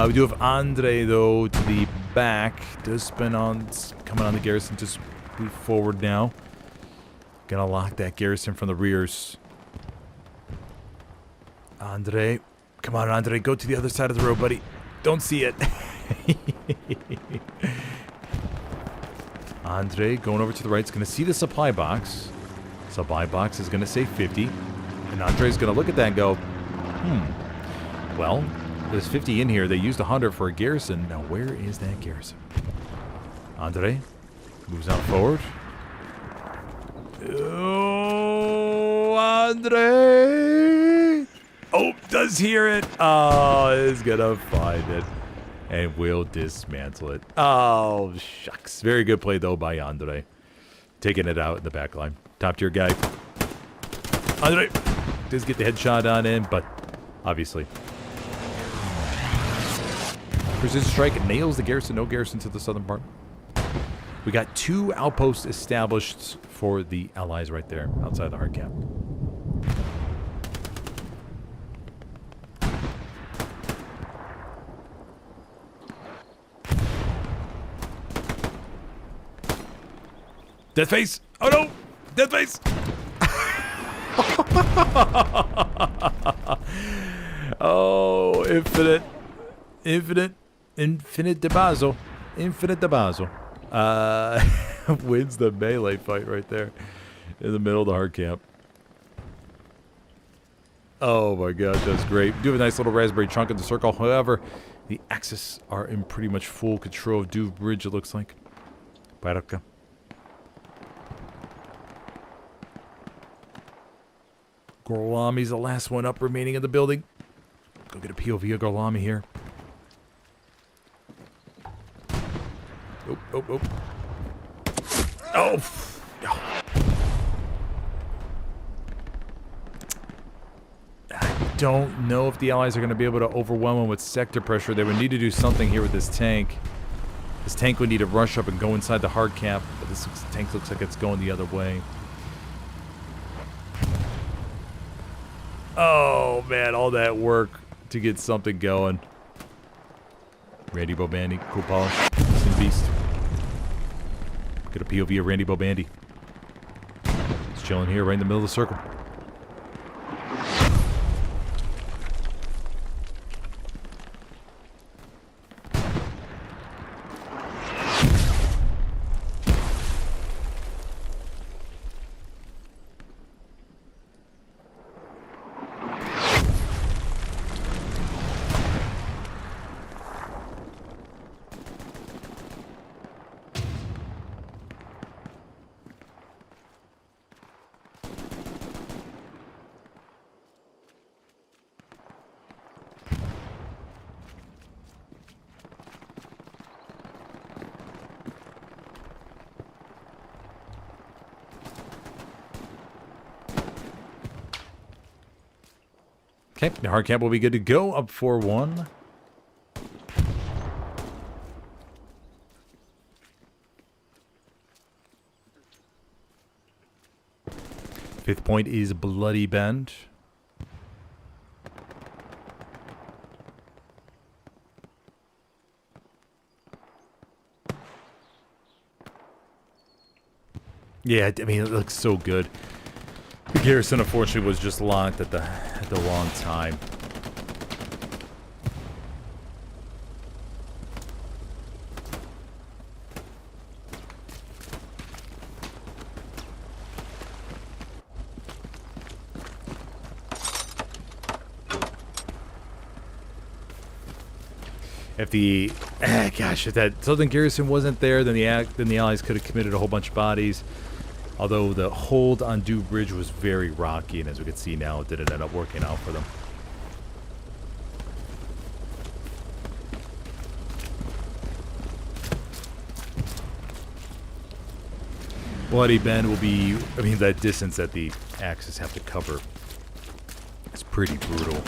We do have Andre, though, to the back. Does spin on, coming on the garrison, just move forward now. Gonna lock that garrison from the rears. Andre, come on, Andre, go to the other side of the road, buddy. Don't see it. Andre going over to the right is gonna see the supply box. Supply box is gonna say 50, and Andre's gonna look at that and go, well, there's 50 in here. They used 100 for a garrison. Now, where is that garrison? Andre moves out forward. Oh, Andre! Oh, does hear it. Oh, is gonna find it. And will dismantle it. Oh, shucks. Very good play, though, by Andre. Taking it out in the back line. Top tier guy. Andre does get the headshot on in, but obviously. Precision strike nails the garrison. No garrison to the southern part. We got 2 outposts established for the allies right there outside the hard cap. Death face! Oh no! Death face! Oh, infinite de Basil. Infinite de Basil. Wins the melee fight right there in the middle of the hard camp. Oh my gosh, that's great. Do have a nice little raspberry chunk in the circle. However, the Axis are in pretty much full control of Duve Bridge, it looks like. Baraka. Gorlami's the last one up remaining in the building. Go get a POV of Gorlami here. Oh. I don't know if the allies are going to be able to overwhelm him with sector pressure. They would need to do something here with this tank. This tank would need to rush up and go inside the hard cap, but this tank looks like it's going the other way. Oh, man, all that work to get something going. Randy Bobandy, cool polish. Sin Beast. Get a POV of Randy Bobandy. He's chilling here right in the middle of the circle. Okay, the hard cap will be good to go. Up 4-1. Fifth point is Bloody Bend. Yeah, I mean, it looks so good. The garrison, unfortunately, was just locked at the wrong time. If the gosh, if that southern garrison wasn't there, then the allies could have committed a whole bunch of bodies. Although the hold on Duve Bridge was very rocky, and as we can see now, it didn't end up working out for them. Bloody Bend will be, I mean, that distance that the axes have to cover is pretty brutal.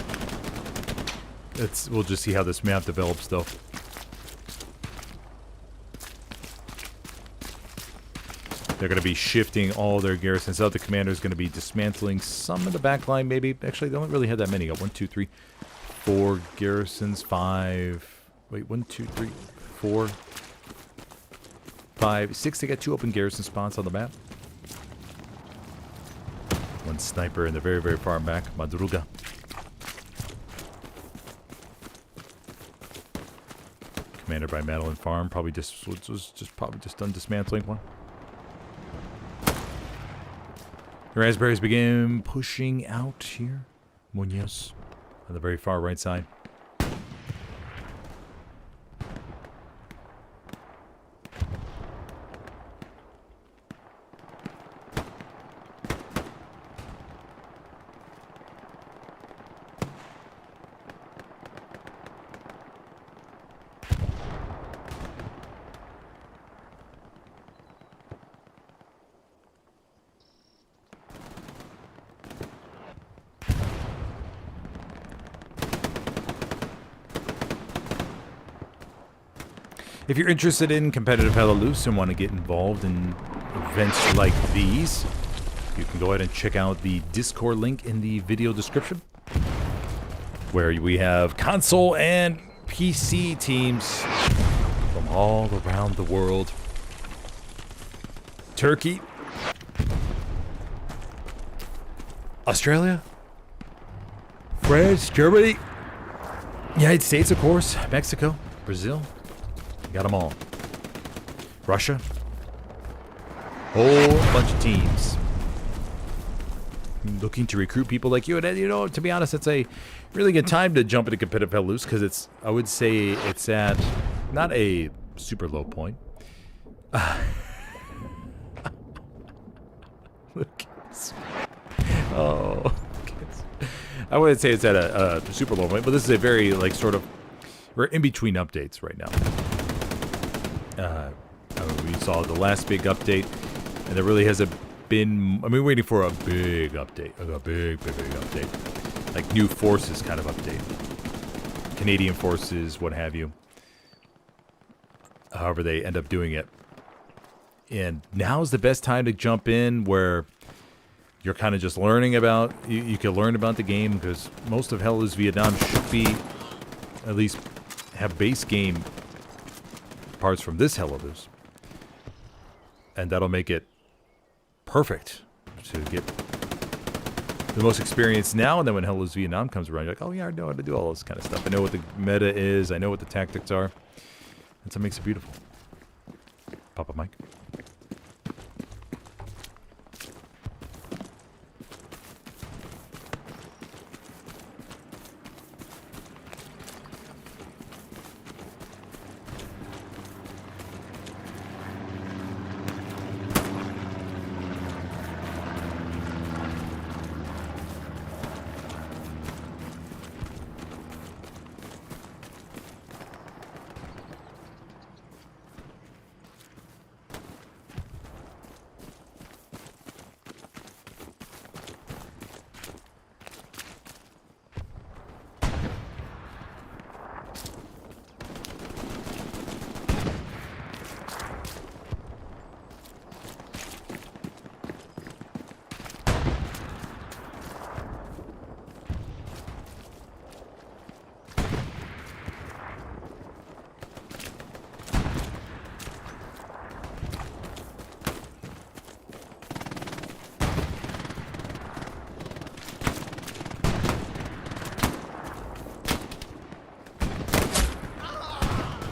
We'll just see how this map develops, though. They're going to be shifting all their garrisons out. The commander's going to be dismantling some of the back line, maybe. Actually, they don't really have that many. Got 1, 2, 3, 4 garrisons, 5. Wait, 1, 2, 3, 4, 5, 6. They got 2 open garrison spots on the map. 1 sniper in the very, very far back. Madruga. Commanded by Madeline Farm. Probably just was probably just done dismantling one. The raspberries begin pushing out here. Munoz on the very far right side. If you're interested in competitive Helios and want to get involved in events like these, you can go ahead and check out the Discord link in the video description, where we have console and PC teams from all around the world. Turkey, Australia, France, Germany, United States, of course, Mexico, Brazil. Got them all. Russia. Whole bunch of teams. Looking to recruit people like you. And, you know, to be honest, it's a really good time to jump into competitive Helios because it's, I would say it's at not a super low point. Look at this. Oh. I wouldn't say it's at a super low point, but this is a very, like, sort of, we're in between updates right now. We saw the last big update, and there really hasn't been. I mean, waiting for a big update, a big update, like new forces kind of update, Canadian forces, what have you. However, they end up doing it, and now's the best time to jump in, where you're kind of just learning about. You can learn about the game because most of Helios Vietnam should be at least have base game parts from this Helios, and that'll make it perfect to get the most experience now. And then when Helios Vietnam comes around, you're like, oh yeah, I know how to do all this kind of stuff. I know what the meta is. I know what the tactics are. That's what makes it beautiful. Papa Mike.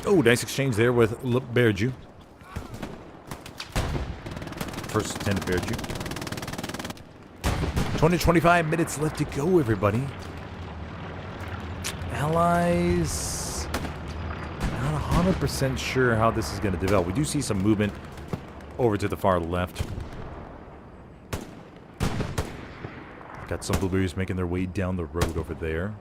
Oh, nice exchange there with Berju. First attempt at Berju. 20-25 minutes left to go, everybody. Allies. Not 100% sure how this is going to develop. We do see some movement over to the far left. Got some blueberries making their way down the road over there.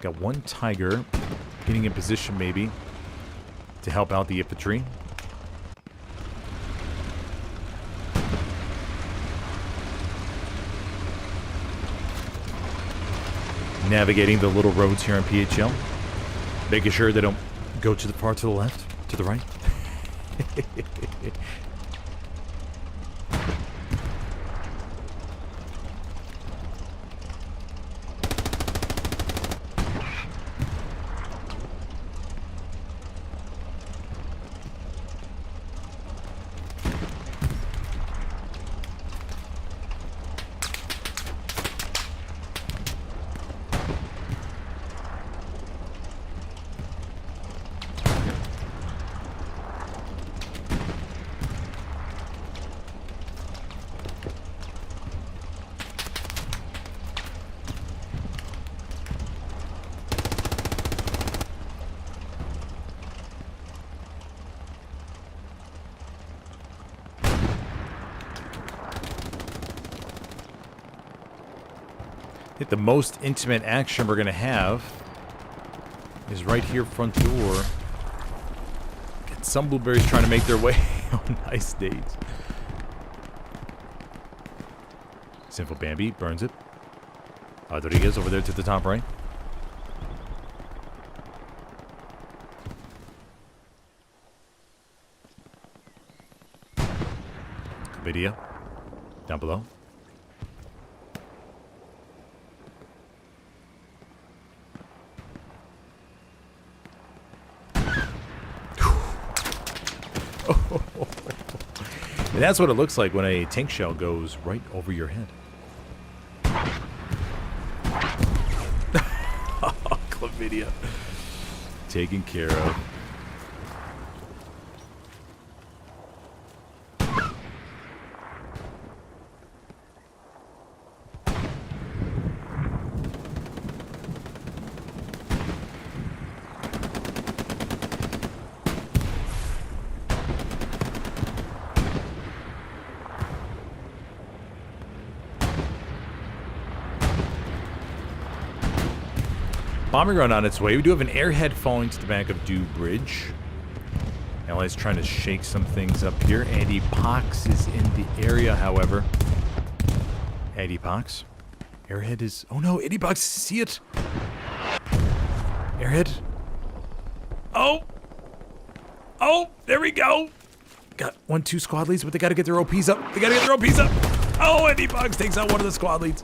Got one Tiger getting in position maybe to help out the infantry. Navigating the little roads here on PHL. Making sure they don't go too far to the left, to the right. I think the most intimate action we're going to have is right here front door. Get some blueberries trying to make their way on nice days. Sinful Bambi burns it. Rodriguez over there to the top right. NVIDIA down below. And that's what it looks like when a tank shell goes right over your head. Chlamydia. Taken care of. Bombing run on its way. We do have an airhead falling to the back of Dew Bridge. Allies trying to shake some things up here. Andy Pox is in the area, however. Andy Pox. Airhead is... Oh no, Andy Pox, see it? Airhead. Oh! Oh, there we go! Got 1-2 squad leads, but they gotta get their OPs up. They gotta get their OPs up! Oh, Andy Pox takes out one of the squad leads.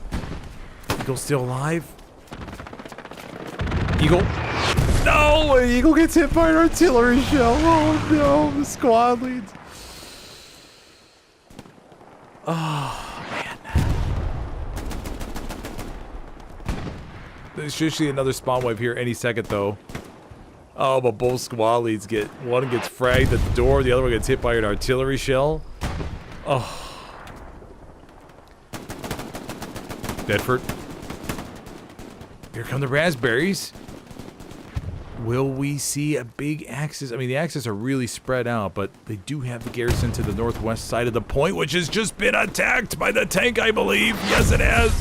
Eagle's still alive. Eagle. No! Eagle gets hit by an artillery shell. Oh no, the squad leads. Oh, man. There's usually another spawn wave here any second, though. Oh, but both squad leads get... One gets fragged at the door, the other one gets hit by an artillery shell. Oh. Bedford. Here come the raspberries. Will we see a big axis? I mean, the axes are really spread out, but they do have the garrison to the northwest side of the point, which has just been attacked by the tank, I believe. Yes, it has.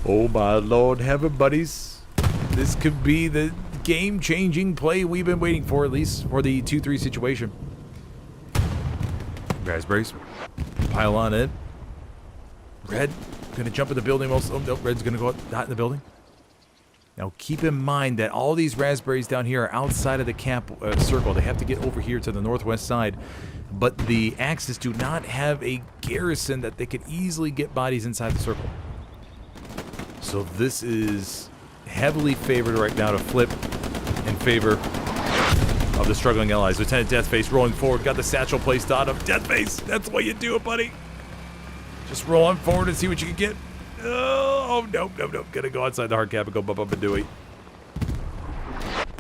Oh, my Lord heaven, buddies. This could be the game-changing play we've been waiting for, at least for the 2-3 situation. Raspberries. Pile on it. Red. Gonna jump in the building. Oh, no, Red's gonna go out, not in the building. Now keep in mind that all these raspberries down here are outside of the camp circle. They have to get over here to the northwest side. But the Axis do not have a garrison that they could easily get bodies inside the circle. So this is heavily favored right now to flip in favor of the struggling allies. Lieutenant Deathface rolling forward. Got the satchel placed on him. Deathface, that's the way you do it, buddy. Just roll on forward and see what you can get. Oh, nope. Gonna go outside the hard cap and go bump up and do it.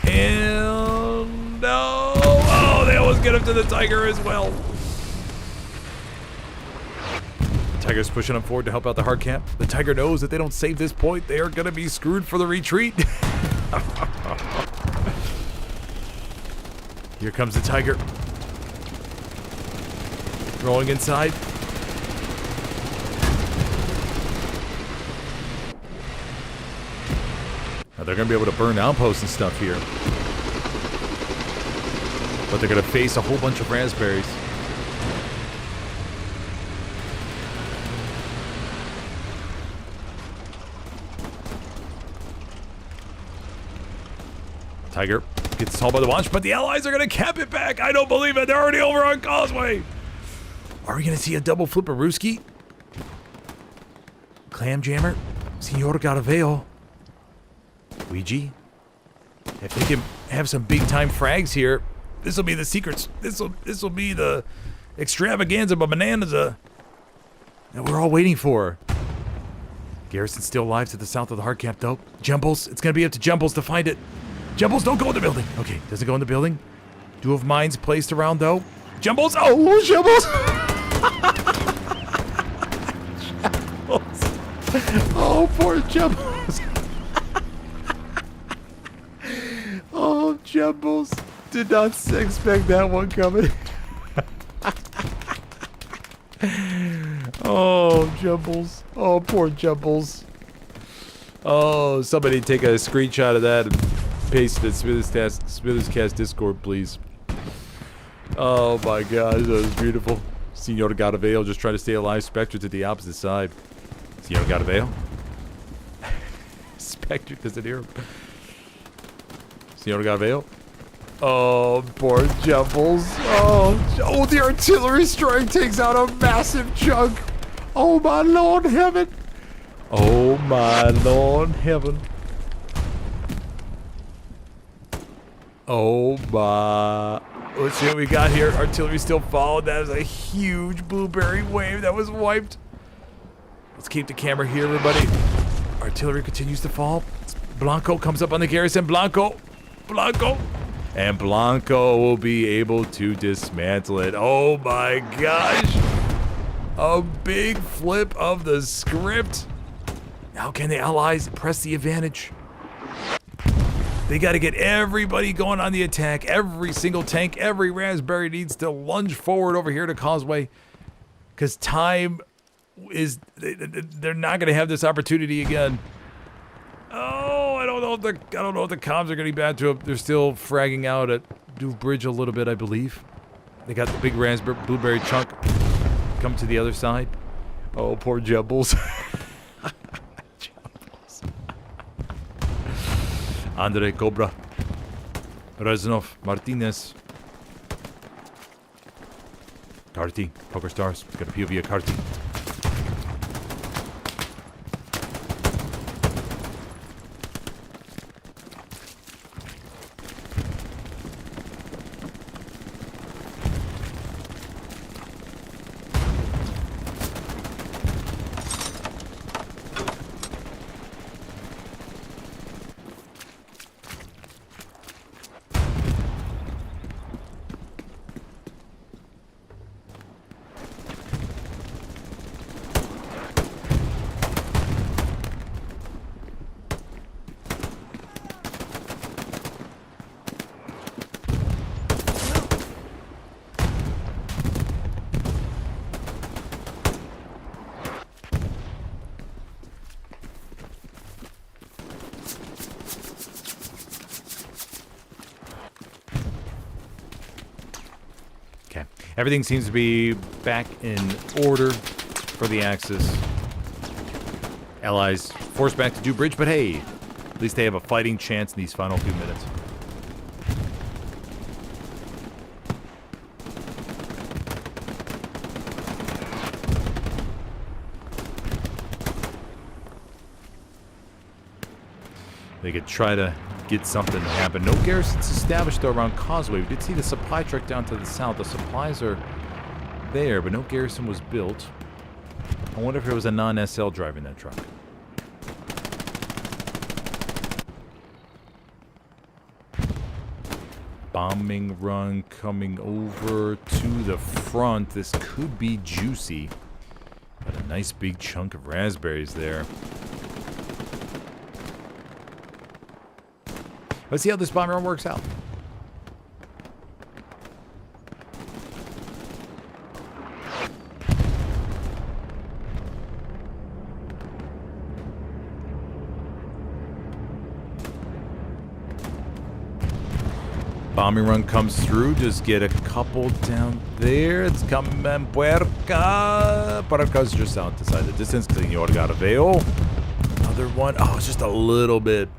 And no. Oh, they almost get him to the Tiger as well. Tiger's pushing him forward to help out the hard cap. The Tiger knows that they don't save this point, they are gonna be screwed for the retreat. Here comes the Tiger. Rolling inside. Now, they're going to be able to burn outposts and stuff here. But they're going to face a whole bunch of raspberries. Tiger gets hauled by the launch, but the Allies are going to cap it back. I don't believe it. They're already over on Causeway. Are we going to see a double flip of Ruski? Clam Jammer? Senor Garaveo? Ouija? If they can have some big time frags here, this will be the secrets. This will be the extravaganza bonanza that we're all waiting for. Garrison's still alive to the south of the hard cap, though. Jumbles, it's going to be up to Jumbles to find it. Jumbles, don't go in the building. Okay, doesn't go in the building. Duo of mines placed around, though. Jumbles, oh, Jumbles! Jumbles. Oh, poor Jumbles. Oh, Jumbles. Did not expect that one coming. Oh, Jumbles. Oh, poor Jumbles. Oh, somebody take a screenshot of that and paste it in SmithersCast Discord, please. Oh my gosh, that was beautiful. Senor Garaveo just trying to stay alive. Spectre to the opposite side. Senor Garaveo? Spectre doesn't hear him. Senor Garaveo? Oh, poor Jumbles. Oh, the artillery strike takes out a massive chunk. Oh my Lord heaven. Oh my Lord heaven. Oh my. Let's see what we got here. Artillery still followed. That is a huge blueberry wave that was wiped. Let's keep the camera here, everybody. Artillery continues to fall. Blanco comes up on the garrison. Blanco. And Blanco will be able to dismantle it. Oh my gosh. A big flip of the script. How can the Allies press the advantage? They got to get everybody going on the attack. Every single tank, every raspberry needs to lunge forward over here to Causeway. Because time is... They're not going to have this opportunity again. Oh, I don't know if the comms are going to be bad to them. They're still fragging out at Douve Bridge a little bit, I believe. They got the big raspberry blueberry chunk come to the other side. Oh, poor Jumbles. Andre Cobra, Reznov, Martinez, Carty, Poker Stars, got a POV of Carty. Everything seems to be back in order for the Axis. Allies forced back to Douve Bridge, but hey, at least they have a fighting chance in these final few minutes. They could try to get something to happen. No garrisons established though around Causeway. We did see the supply truck down to the south. The supplies are there, but no garrison was built. I wonder if it was a non-SL driving that truck. Bombing run coming over to the front. This could be juicy. Got a nice big chunk of raspberries there. Let's see how this bomb run works out. bombing run comes through. Just get a couple down there. It's coming. Puerca. Puerca's just out the side of the distance. Senor Garaveo. Another one. Oh, it's just a little bit.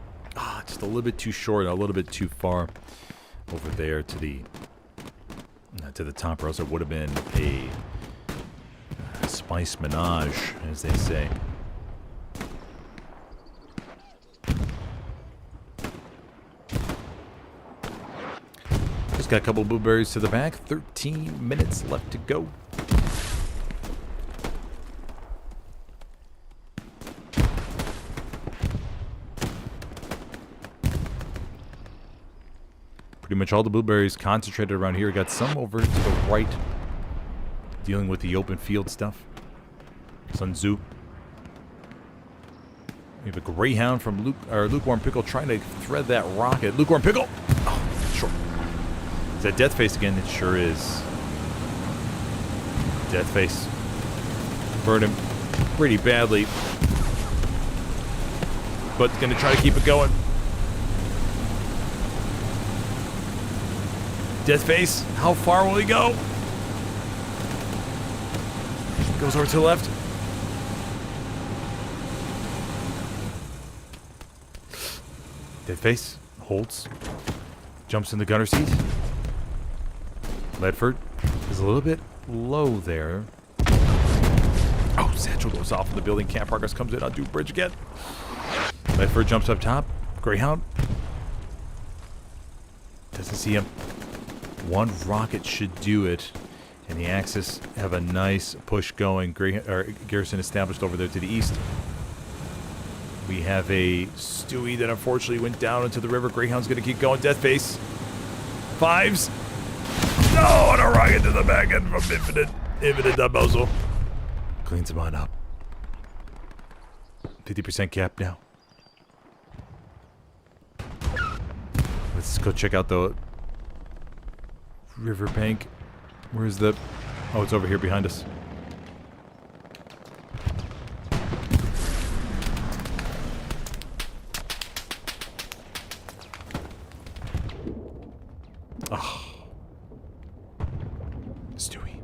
Just a little bit too short. A little bit too far over there to the top, or else it would have been a spice menage, as they say. Just got a couple blueberries to the back. 13 minutes left to go. Pretty much all the blueberries concentrated around here. Got some over to the right, dealing with the open field stuff. Sun Tzu. We have a Greyhound from Lukewarm Pickle trying to thread that rocket. Lukewarm Pickle! Oh, short. Is that Death Face again? It sure is. Death Face. Burned him pretty badly. But gonna try to keep it going. Death Face, how far will he go? Goes over to the left. Death Face holds. Jumps in the gunner seat. Ledford is a little bit low there. Oh, Satchel goes off in the building. Camp Progress comes in on Duke Bridge again. Ledford jumps up top. Greyhound. Doesn't see him. One rocket should do it. And the Axis have a nice push going. Garrison established over there to the east. We have a Stewie that unfortunately went down into the river. Greyhound's going to keep going. Death Face. Fives. No, and a rocket to the back end from Infinite Damoso. Cleans him on up. 50% cap now. Let's go check out the riverbank. Where's the... Oh, it's over here behind us. Oh. Stewie.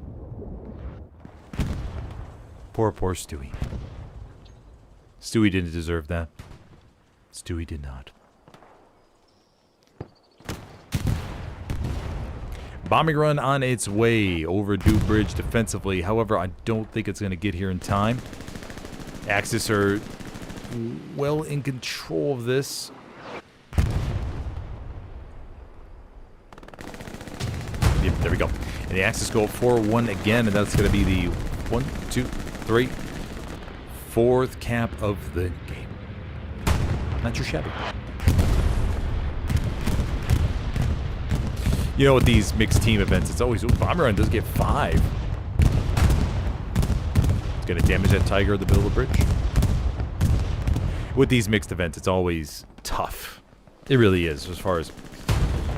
Poor Stewie. Stewie didn't deserve that. Stewie did not. Bombing run on its way over Duke Bridge defensively. However, I don't think it's going to get here in time. Axis are well in control of this. Yep, there we go. And the Axis go 4-1 again, and that's going to be the 1, 2, 3, 4th cap of the game. Not too shabby. You know, with these mixed team events, it's always... Ooh, Bomber Run does get 5. It's going to damage that Tiger at the middle of the bridge. With these mixed events, it's always tough. It really is, as far as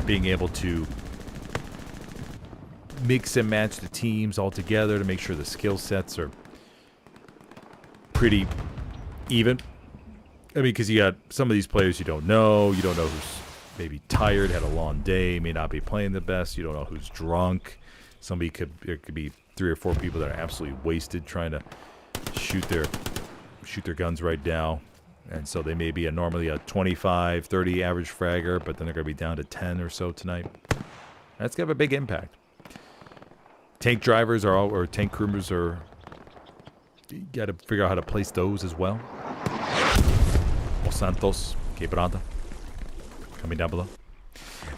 being able to mix and match the teams all together to make sure the skill sets are pretty even. I mean, because you got some of these players you don't know. You don't know who's maybe tired, had a long day, may not be playing the best. You don't know who's drunk. There could be 3 or 4 people that are absolutely wasted trying to shoot their guns right now. And so they may be normally a 25, 30 average fragger, but then they're going to be down to 10 or so tonight. That's going to have a big impact. Tank drivers or tank crewers are... You got to figure out how to place those as well. Los Santos, Quebrada, coming down below.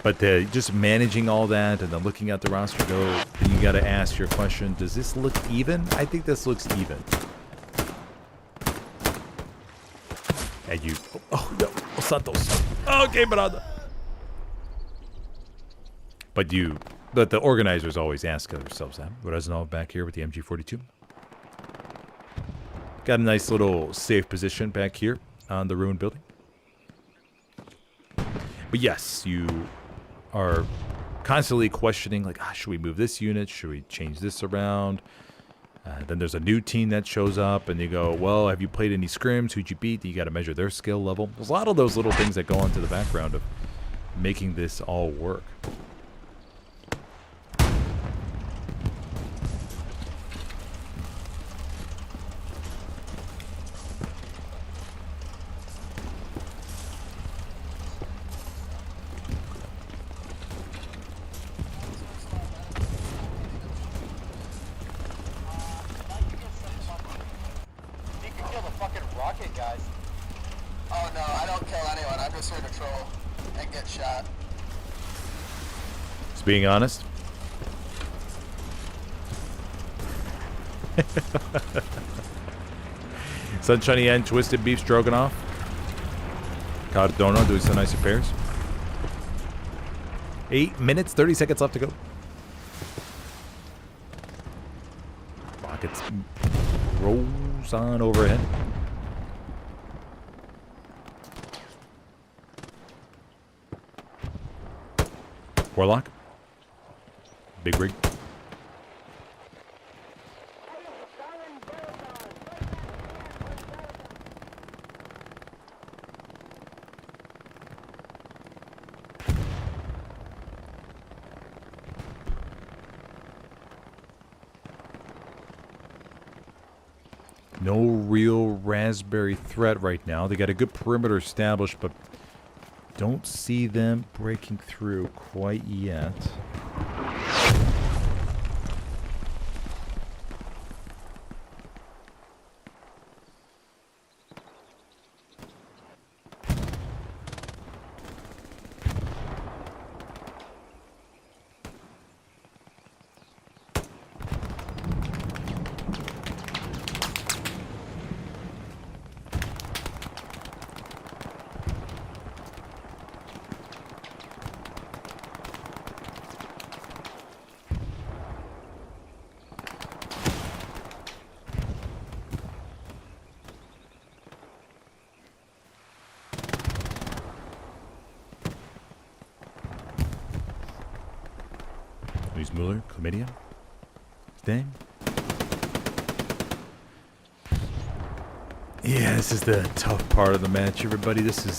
But just managing all that and then looking at the roster, you got to ask your question, does this look even? I think this looks even. And you... Oh, no. Los Santos. Okay, Quebrada. But the organizers always ask themselves that. Reznov back here with the MG42. Got a nice little safe position back here on the ruined building. But yes, you are constantly questioning, like, should we move this unit? Should we change this around? Then there's a new team that shows up, and you go, well, have you played any scrims? Who'd you beat? You got to measure their skill level. There's a lot of those little things that go into the background of making this all work. Just being honest. Sunshiny and twisted beef stroganoff. Cardona doing some nice repairs. 8 minutes, 30 seconds left to go. Rockets rolls on overhead. Warlock. Big rig. No real raspberry threat right now. They got a good perimeter established, but don't see them breaking through quite yet. Mueller, chlamydia. Dang. Yeah, this is the tough part of the match, everybody. This is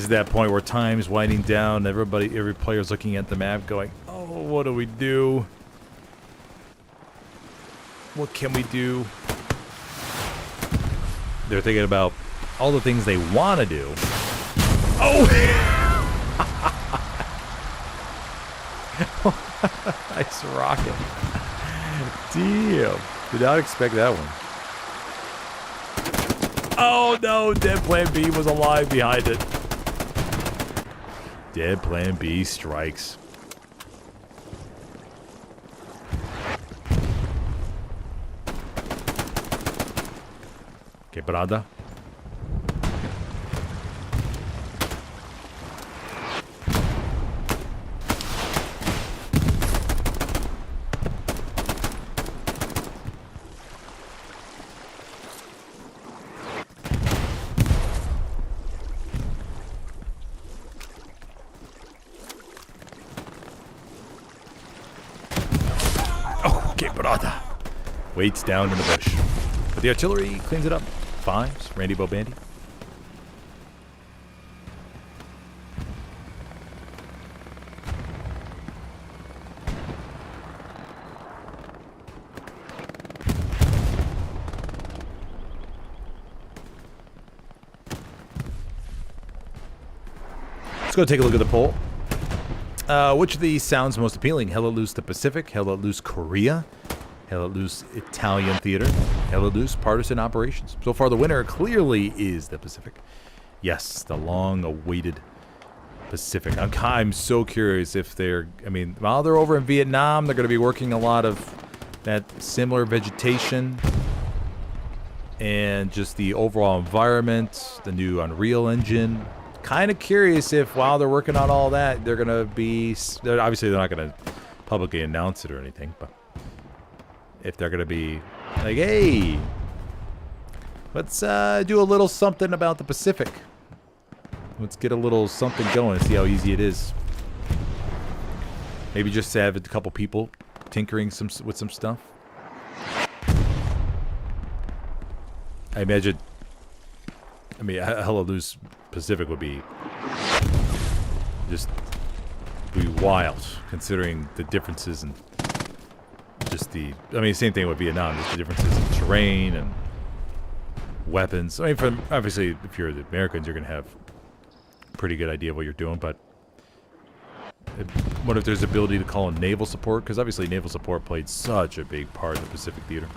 that point where time's winding down. Every player's looking at the map going, oh, what do we do? What can we do? They're thinking about all the things they want to do. Oh! Nice rocket. Damn. Did not expect that one. Oh no, Dead Plan B was alive behind it. Dead Plan B strikes. Quebrada. Waits down in the bush. But the artillery cleans it up. Fives, Randy Bobandy. Let's go take a look at the poll. Which of these sounds most appealing? Hella Loose the Pacific, Hella Loose Korea, Hella Loose Italian Theater, Hella Loose Partisan Operations. So far the winner clearly is the Pacific. Yes, the long-awaited Pacific. I'm so curious if they're, I mean, while they're over in Vietnam, they're going to be working a lot of that similar vegetation and just the overall environment, the new Unreal Engine. Kind of curious if while they're working on all that, they're going to be, obviously they're not going to publicly announce it or anything, but if they're going to be like, hey, let's do a little something about the Pacific. Let's get a little something going and see how easy it is. Maybe just have a couple people tinkering with some stuff. I imagine, I mean, Hella Loose Pacific would be just wild, considering the differences and just the, I mean, same thing with Vietnam, just the differences in terrain and weapons. I mean, obviously, if you're the Americans, you're going to have a pretty good idea of what you're doing, but what if there's ability to call in naval support? Because obviously naval support played such a big part in the Pacific Theater.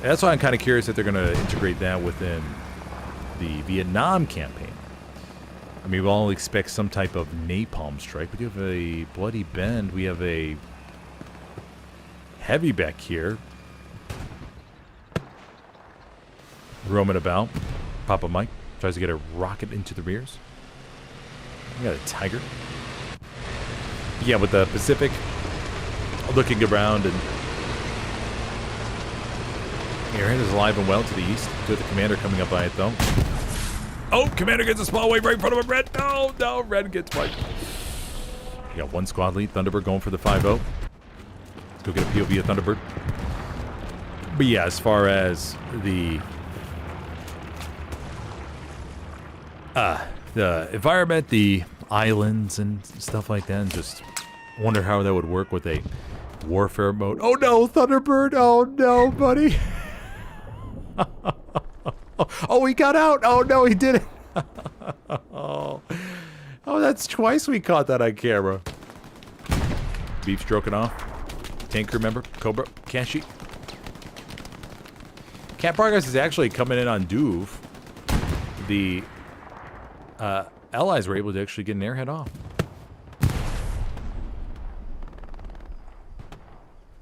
And that's why I'm kind of curious if they're going to integrate that within the Vietnam campaign. I mean, we'll all expect some type of napalm strike. We do have a bloody bend. We have a heavy back here. Roaming about. Papa Mike tries to get a rocket into the rears. We got a Tiger. Yeah, with the Pacific looking around, and Airhead is alive and well to the east. With the Commander coming up by it, though. Oh, Commander gets a small wave right in front of him. Red, no, Red gets wiped. You got one squad lead. Thunderbird going for the 5-0. Let's go get a POV of Thunderbird. But yeah, as far as the environment, the islands and stuff like that, and just wonder how that would work with a warfare mode. Oh no, Thunderbird! Oh no, buddy! Oh, he got out! Oh no, he didn't! Oh, that's twice we caught that on camera. Beef stroking off. Tank crew member, Cobra, Kashi. Cat Progress is actually coming in on Duve. The allies were able to actually get an airhead off.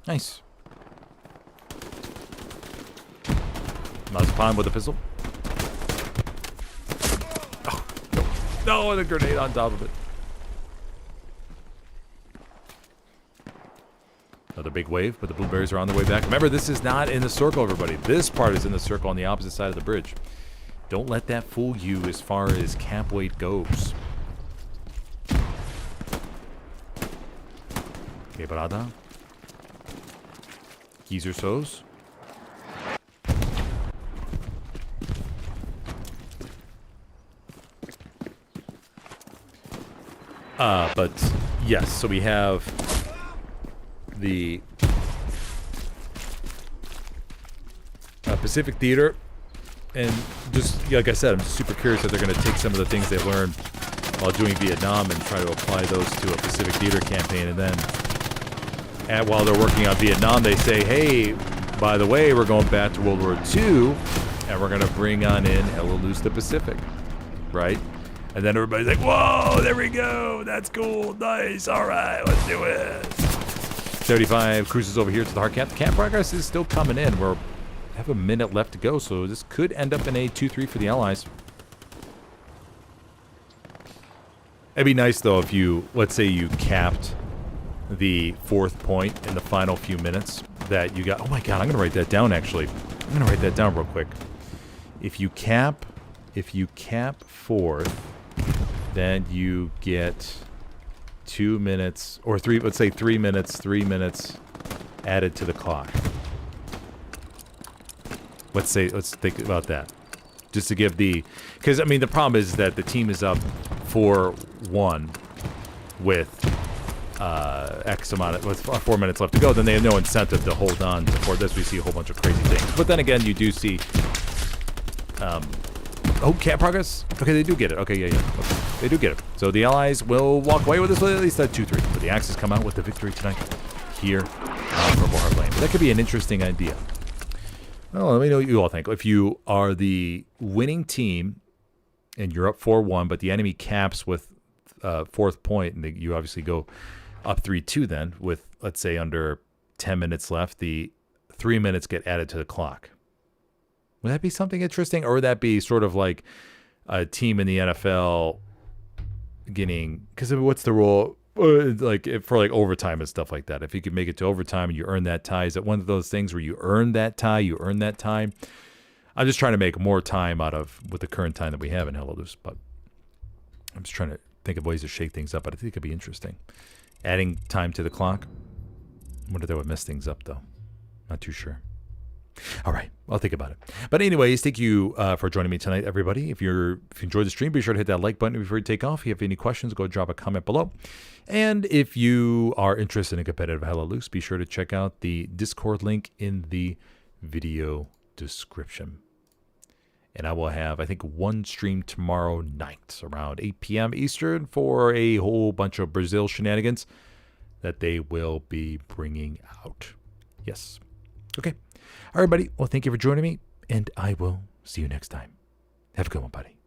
Nice. Mazepin with a pistol. Oh, no, and a grenade on top of it. Another big wave, but the blueberries are on their way back. Remember, this is not in the circle, everybody. This part is in the circle on the opposite side of the bridge. Don't let that fool you as far as cap weight goes. Quebrada. Geezer sows. But yes, so we have the Pacific Theater, and just like I said, I'm super curious if they're going to take some of the things they learned while doing Vietnam and try to apply those to a Pacific Theater campaign, and then while they're working on Vietnam, they say, hey, by the way, we're going back to World War II, and we're going to bring on in Helios the Pacific, right? And then everybody's like, whoa, there we go. That's cool. Nice. All right, let's do it. 35 cruises over here to the hard cap. The cap progress is still coming in. We have a minute left to go, so this could end up in a 2-3 for the Allies. It'd be nice, though, if you, let's say you capped the 4th point in the final few minutes that you got. Oh, my God, I'm going to write that down, actually. I'm going to write that down real quick. If you cap 4th, then you get 2 minutes, or 3, let's say 3 minutes, 3 minutes added to the clock. Let's think about that. Just to give the, because, I mean, the problem is that the team is up 4-1 with X amount of, with 4 minutes left to go, then they have no incentive to hold on before this. We see a whole bunch of crazy things. But then again, you do see, oh, cap progress? Okay, they do get it. Okay, yeah. Okay. They do get it. So the Allies will walk away with this with at least that 2-3. But the Axis come out with the victory tonight here on Purple Heart Lane. But that could be an interesting idea. Well, let me know what you all think. If you are the winning team and you're up 4-1, but the enemy caps with 4th point, and you obviously go up 3-2 then with, let's say, under 10 minutes left, the 3 minutes get added to the clock. Would that be something interesting? Or would that be sort of like a team in the NFL getting, because what's the rule? Like for like overtime and stuff like that. If you could make it to overtime and you earn that tie, is it one of those things where you earn that tie, you earn that time? I'm just trying to make more time out of with the current time that we have in Helios, but I'm just trying to think of ways to shake things up. But I think it could be interesting. Adding time to the clock. I wonder if that would mess things up, though. Not too sure. All right, I'll think about it. But anyways, thank you for joining me tonight, everybody. If you enjoyed the stream, be sure to hit that like button before you take off. If you have any questions, go drop a comment below. And if you are interested in competitive Helios, be sure to check out the Discord link in the video description. And I will have, I think, one stream tomorrow night around 8 p.m. Eastern for a whole bunch of Brazil shenanigans that they will be bringing out. Yes. Okay. All right, buddy. Well, thank you for joining me, and I will see you next time. Have a good one, buddy.